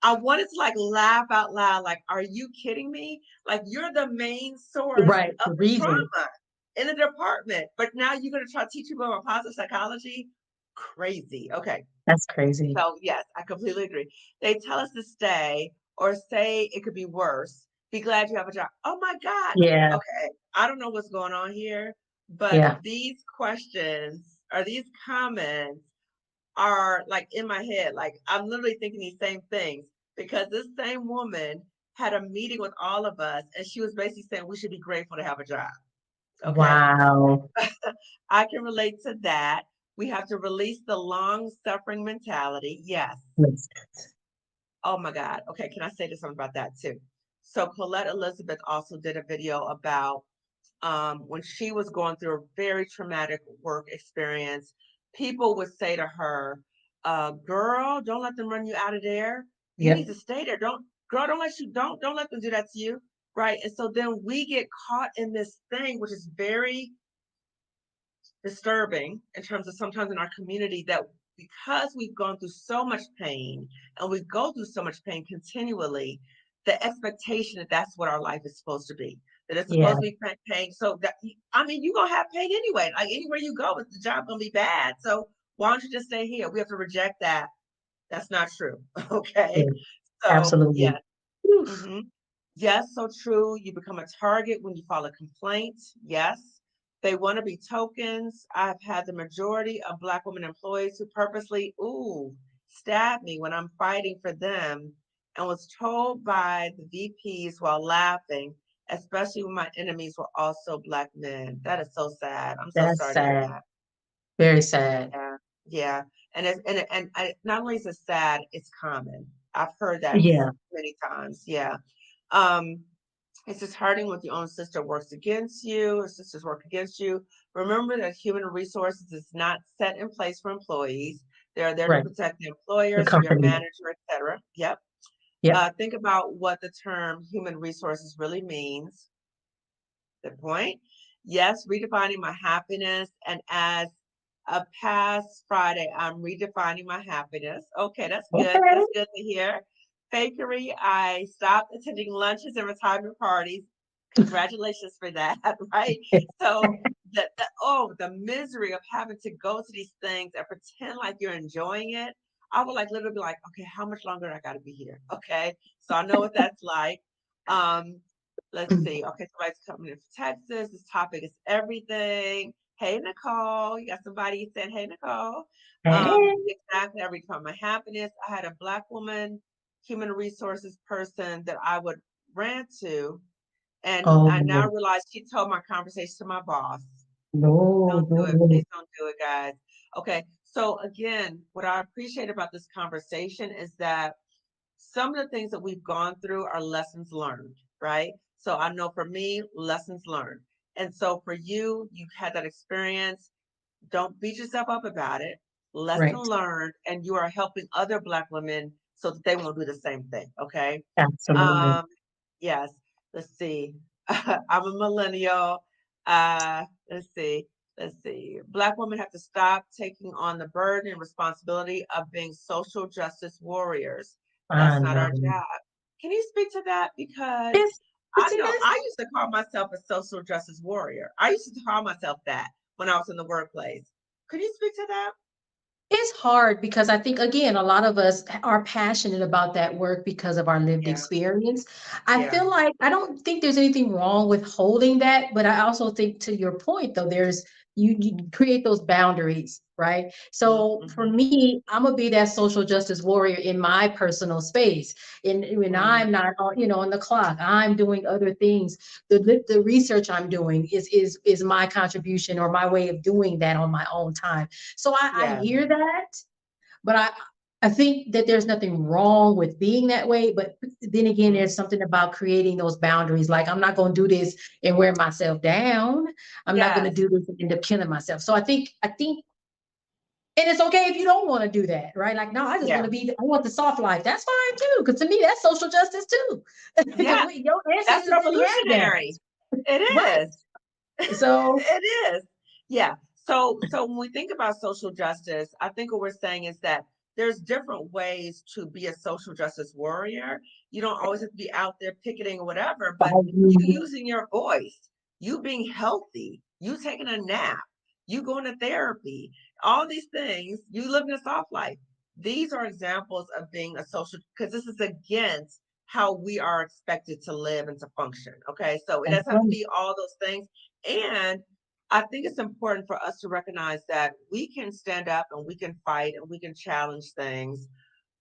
I wanted to, like, laugh out loud, like, are you kidding me? Like, you're the main source Right. of The the reason. trauma in the department, but now you're going to try to teach people about positive psychology? crazy. Okay. That's crazy. So yes, I completely agree. They tell us to stay or say it could be worse. Be glad you have a job. Oh my God. Yeah. Okay. I don't know what's going on here, but Yeah. these questions or these comments are like in my head. Like I'm literally thinking these same things because this same woman had a meeting with all of us and she was basically saying we should be grateful to have a job. Okay. Wow. I can relate to that. We have to release the long suffering mentality. Yes. Yes. Oh my God. Okay. Can I say this something about that too? So Colette Elizabeth also did a video about when she was going through a very traumatic work experience. People would say to her, girl, don't let them run you out of there. You need Yep. to stay there. Girl, don't let them do that to you. Right. And so then we get caught in this thing, which is very disturbing in terms of sometimes in our community that because we've gone through so much pain and we go through so much pain continually, the expectation that that's what our life is supposed to be, that it's Yeah. supposed to be pain. So that, I mean, you're going to have pain anyway. Like anywhere you go, the job going to be bad. So why don't you just stay here? We have to reject that. That's not true. Okay. Yeah. So Absolutely. yeah. Oof. Mm-hmm. Yes, so true. You become a target when you file a complaint. Yes. They want to be tokens. I've had the majority of Black women employees who purposely, stab me when I'm fighting for them and was told by the VPs while laughing, especially when my enemies were also Black men. That is so sad. I'm so That's sorry to hear sad. that. Very sad. Yeah. Yeah. Not only is it sad, it's common. I've heard that Yeah. many times. Yeah. Um, it's disheartening when your own sister works against you, or sisters work against you. Remember that human resources is not set in place for employees. They're there to Right. protect the employer, The so your company. manager, etc. Yep. Yep. Think about what the term human resources really means. Good point. Yes, redefining my happiness. And as a past Friday, I'm redefining my happiness. Okay, that's good. Okay. That's good to hear. Fakery, I stopped attending lunches and retirement parties. Congratulations for that, right? So the misery of having to go to these things and pretend like you're enjoying it. I would like literally be like, okay, how much longer I gotta be here? Okay. So I know what that's like. Um, let's see. Okay, somebody's coming in from Texas. This topic is everything. Hey Nicole, you got somebody saying, hey Nicole. Hey. Exactly. Every time my happiness. I had a Black woman, human resources person that I would rant to. And I now Oh, realize she told my conversation to my boss. no, Don't do no, it. no. Please don't do it, guys. Okay. So again, what I appreciate about this conversation is that some of the things that we've gone through are lessons learned, right? So I know for me, lessons learned. And so for you, you've had that experience. Don't beat yourself up about it. Lesson Right. learned, and you are helping other Black women so that they won't do the same thing. Okay. Absolutely. Um, yes. Let's see. I'm a millennial. Let's see. Let's see. Black women have to stop taking on the burden and responsibility of being social justice warriors. I That's not know. our job. Can you speak to that? Because It's, I see, know that's, I used to call myself a social justice warrior. I used to call myself that when I was in the workplace. Could you speak to that? it's hard because I think, again, a lot of us are passionate about that work because of our lived Yeah. experience. I Yeah. feel like I don't think there's anything wrong with holding that, but I also think, to your point, though, there's you create those boundaries, right? So for Mm-hmm. me, I'm gonna be that social justice warrior in my personal space. And when Mm, I'm not, on the clock, I'm doing other things. The research I'm doing is my contribution or my way of doing that on my own time. So I yeah. hear that, but I think that there's nothing wrong with being that way. But then again, Mm, there's something about creating those boundaries. Like, I'm not going to do this and wear myself down. I'm not going to yes. do this and end up killing myself. So I think, and it's okay if you don't want to do that, right? Like, no, I just want Yeah. to I want the soft life. That's fine too. Because to me, that's social justice too. Yeah. Because your That's ancestors didn't have that. revolutionary. It Right. is. So, It is. Yeah. So when we think about social justice, I think what we're saying is that there's different ways to be a social justice warrior. You don't always have to be out there picketing or whatever, but you using your voice, you being healthy, you taking a nap, you going to therapy, all these things, you living a soft life. These are examples of being a social, because this is against how we are expected to live and to function. Okay. So it That's doesn't have to right. be all those things. And I think it's important for us to recognize that we can stand up and we can fight and we can challenge things,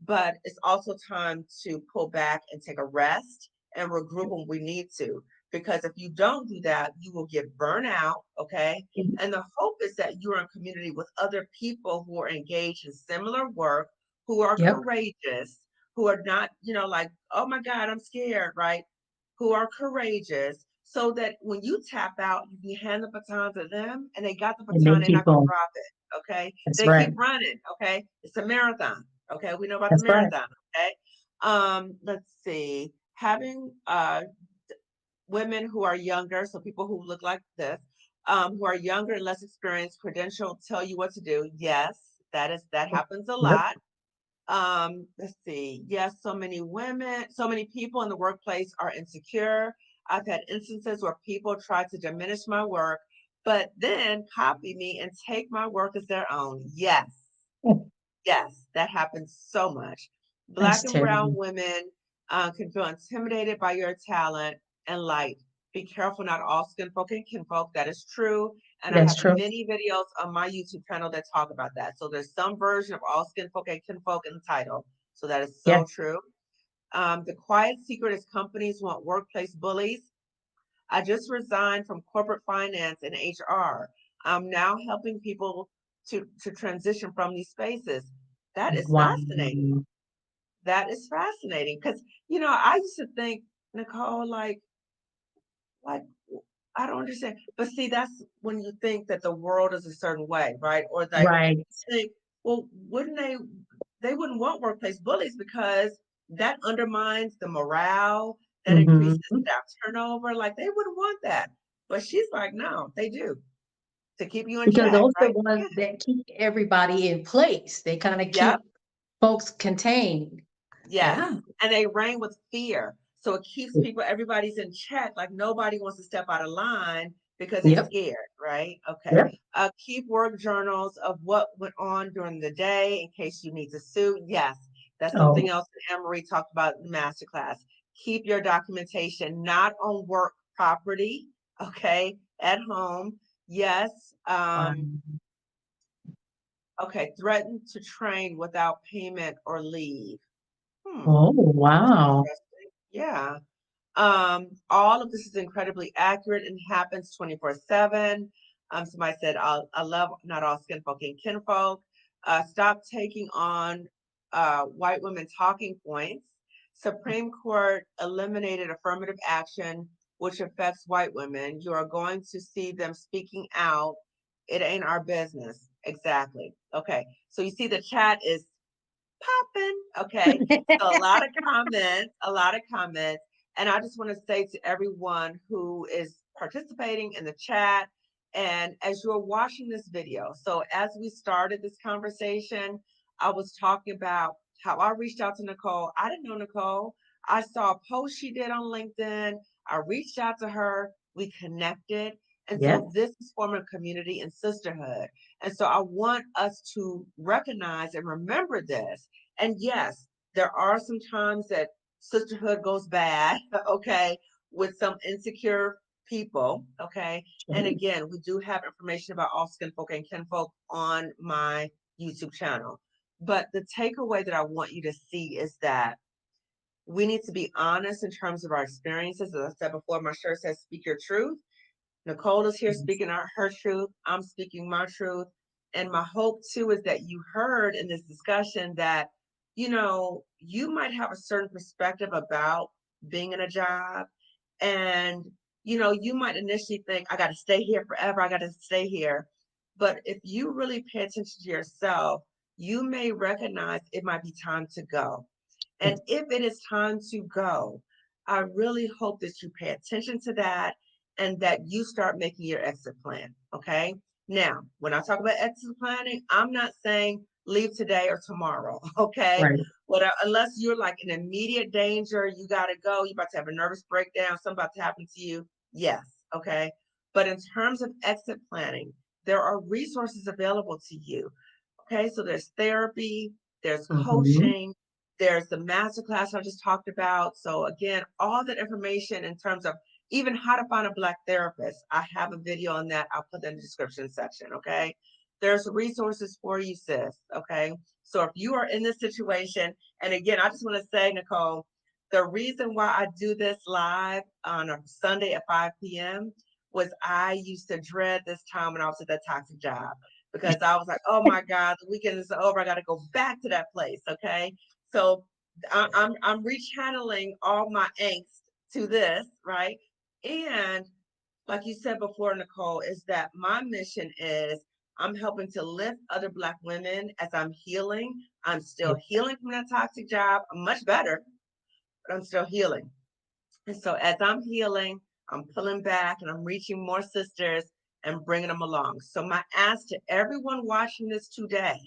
but it's also time to pull back and take a rest and regroup when we need to. Because if you don't do that, you will get burnt out. Okay. And the hope is that you're in community with other people who are engaged in similar work, who are Yep. courageous, who are not, like, oh my God, I'm scared, right? Who are courageous, so that when you tap out, you can hand the baton to them and they got the And they baton, they're keep not going to on. drop it. Okay. That's They right. keep running. Okay. It's a marathon. Okay. We know about the That's right. marathon. Okay. Let's see. Having women who are younger, so people who look like this, who are younger and less experienced, credential, tell you what to do. Yes, that happens a Yep. lot. Let's see. Yes, so many people in the workplace are insecure. I've had instances where people try to diminish my work, but then copy me and take my work as their own. Yes, yes, that happens so much. Black That's and brown terrible. women can feel intimidated by your talent and light. Be careful, not all skin folk and kinfolk. That is true. And I That's have true. many videos on my YouTube channel that talk about that. So there's some version of all skin folk and kinfolk in the title. So that is Yeah. so true. The quiet secret is companies want workplace bullies. I just resigned from corporate finance and HR. I'm now helping people to transition from these spaces. That is Wow. fascinating. That is fascinating. Because, I used to think, Nicole, like, I don't understand. But see, that's when you think that the world is a certain way, right? Or like Right. think, well, wouldn't they wouldn't want workplace bullies because that undermines the morale, that increases Mm-hmm. staff turnover. Like they wouldn't want that. But she's like, no, they do to keep you in Because check, those are right? the ones that keep everybody in place. They kind of Yep. keep folks contained. Yes. Yeah. And they reign with fear. So it keeps everybody's in check. Like nobody wants to step out of line because they're Yep. scared, right? Okay. Yep. Keep work journals of what went on during the day in case you need to sue. Yes. That's something Oh, else that Anne-Marie talked about in the masterclass. Keep your documentation not on work property, okay, at home. Yes. wow. Okay. Threaten to train without payment or leave. Oh, That's wow. interesting. Yeah. All of this is incredibly accurate and happens 24/7. Somebody said, I love not all skin folk and kinfolk. Stop taking on white women talking points. Supreme Court eliminated affirmative action, which affects white women. You are going to see them speaking out. It ain't our business. Exactly. Okay. So you see the chat is popping. Okay. So a lot of comments. And I just want to say to everyone who is participating in the chat and as you're watching this video, so as we started this conversation, I was talking about how I reached out to Nicole. I didn't know Nicole. I saw a post she did on LinkedIn. I reached out to her. We connected. And Yeah. so this is forming a community and sisterhood. And so I want us to recognize and remember this. And yes, there are some times that sisterhood goes bad, okay, with some insecure people, okay. And again, we do have information about all skin folk and kinfolk on my YouTube channel. But the takeaway that I want you to see is that we need to be honest in terms of our experiences. As I said before, my shirt says speak your truth. Nicole is here speaking her truth. I'm speaking my truth. And my hope too is that you heard in this discussion that, you might have a certain perspective about being in a job. And, you might initially think, I got to stay here forever. I got to stay here. But if you really pay attention to yourself, you may recognize it might be time to go. And if it is time to go, I really hope that you pay attention to that and that you start making your exit plan. Okay. Now, when I talk about exit planning, I'm not saying leave today or tomorrow. Okay. Right. Unless you're like in immediate danger, you got to go, you're about to have a nervous breakdown, something about to happen to you. Yes. Okay. But in terms of exit planning, there are resources available to you. Okay, so there's therapy, there's Mhm. coaching, there's the masterclass I just talked about. So again, all that information in terms of even how to find a Black therapist, I have a video on that. I'll put that in the description section. Okay, there's resources for you, sis. Okay, so if you are in this situation, and again, I just want to say, Nicole, the reason why I do this live on a Sunday at 5 p.m. was I used to dread this time when I was at that toxic job, because I was like, oh my God, the weekend is over. I got to go back to that place. Okay. So I'm rechanneling all my angst to this, right? And like you said before, Nicole, is that my mission is I'm helping to lift other Black women as I'm healing. I'm still healing from that toxic job. I'm much better, but I'm still healing. And so as I'm healing, I'm pulling back and I'm reaching more sisters and bringing them along. So my ask to everyone watching this today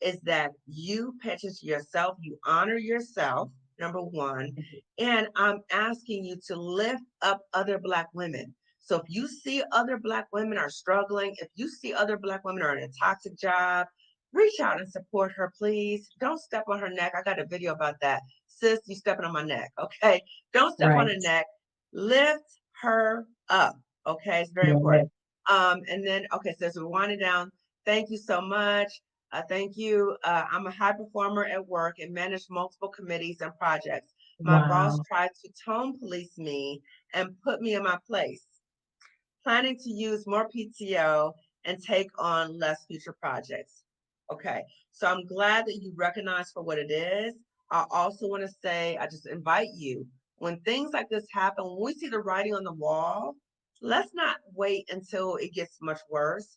is that you pay attention to yourself, you honor yourself, number one, and I'm asking you to lift up other Black women. So if you see other Black women are struggling, if you see other Black women are in a toxic job, reach out and support her, please. Don't step on her neck. I got a video about that. Sis, you stepping on my neck, okay? Don't step on her neck. Lift her up. Okay, it's very important. And then, okay, so as we're winding down, thank you so much. Thank you. I'm a high performer at work and manage multiple committees and projects. My boss tried to tone police me and put me in my place. Planning to use more PTO and take on less future projects. Okay, so I'm glad that you recognize for what it is. I also want to say, I just invite you, when things like this happen, when we see the writing on the wall, let's not wait until it gets much worse.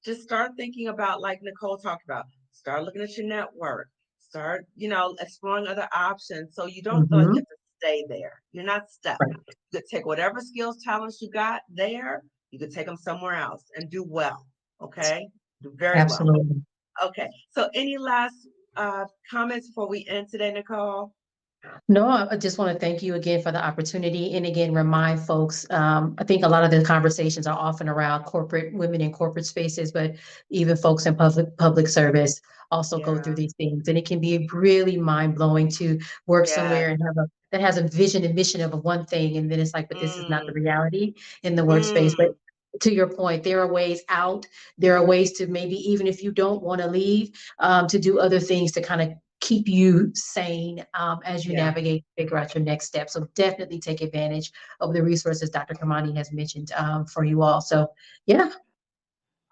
Just start thinking about, like Nicole talked about, start looking at your network, start, exploring other options so you don't feel like you have to stay there. You're not stuck. You could take whatever skills, talents you got there, you could take them somewhere else and do well. Okay, do very well. Okay, so any last comments before we end today, Nicole? No, I just want to thank you again for the opportunity. And again, remind folks, I think a lot of the conversations are often around corporate women in corporate spaces, but even folks in public service also go through these things. And it can be really mind blowing to work somewhere and that has a vision and mission of one thing. And then it's like, but this is not the reality in the workspace. But to your point, there are ways out. There are ways to, maybe even if you don't want to leave, to do other things to kind of keep you sane as you navigate, figure out your next step. So definitely take advantage of the resources Dr. Kimani has mentioned for you all. So yeah.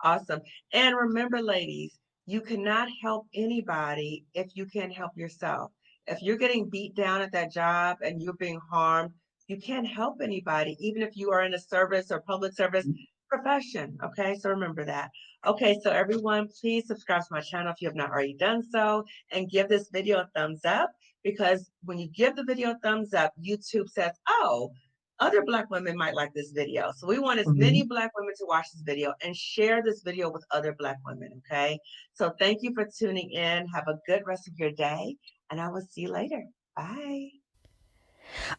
Awesome. And remember, ladies, you cannot help anybody if you can't help yourself. If you're getting beat down at that job and you're being harmed, you can't help anybody, even if you are in a service or public service profession. Okay, so remember that. Okay, so everyone, please subscribe to my channel if you have not already done so, and give this video a thumbs up, because when you give the video a thumbs up, YouTube says, oh, other Black women might like this video. So we want as many Black women to watch this video and share this video with other Black women, okay? So thank you for tuning in. Have a good rest of your day, and I will see you later. Bye.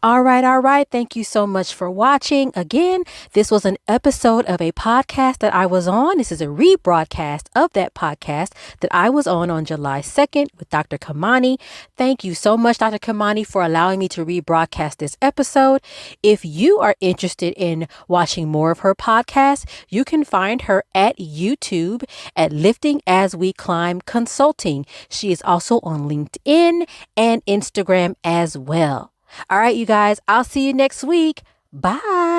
All right. Thank you so much for watching. Again, this was an episode of a podcast that I was on. This is a rebroadcast of that podcast that I was on July 2nd with Dr. Kimani. Thank you so much, Dr. Kimani, for allowing me to rebroadcast this episode. If you are interested in watching more of her podcast, you can find her at YouTube at Lifting As We Climb Consulting. She is also on LinkedIn and Instagram as well. All right, you guys, I'll see you next week. Bye.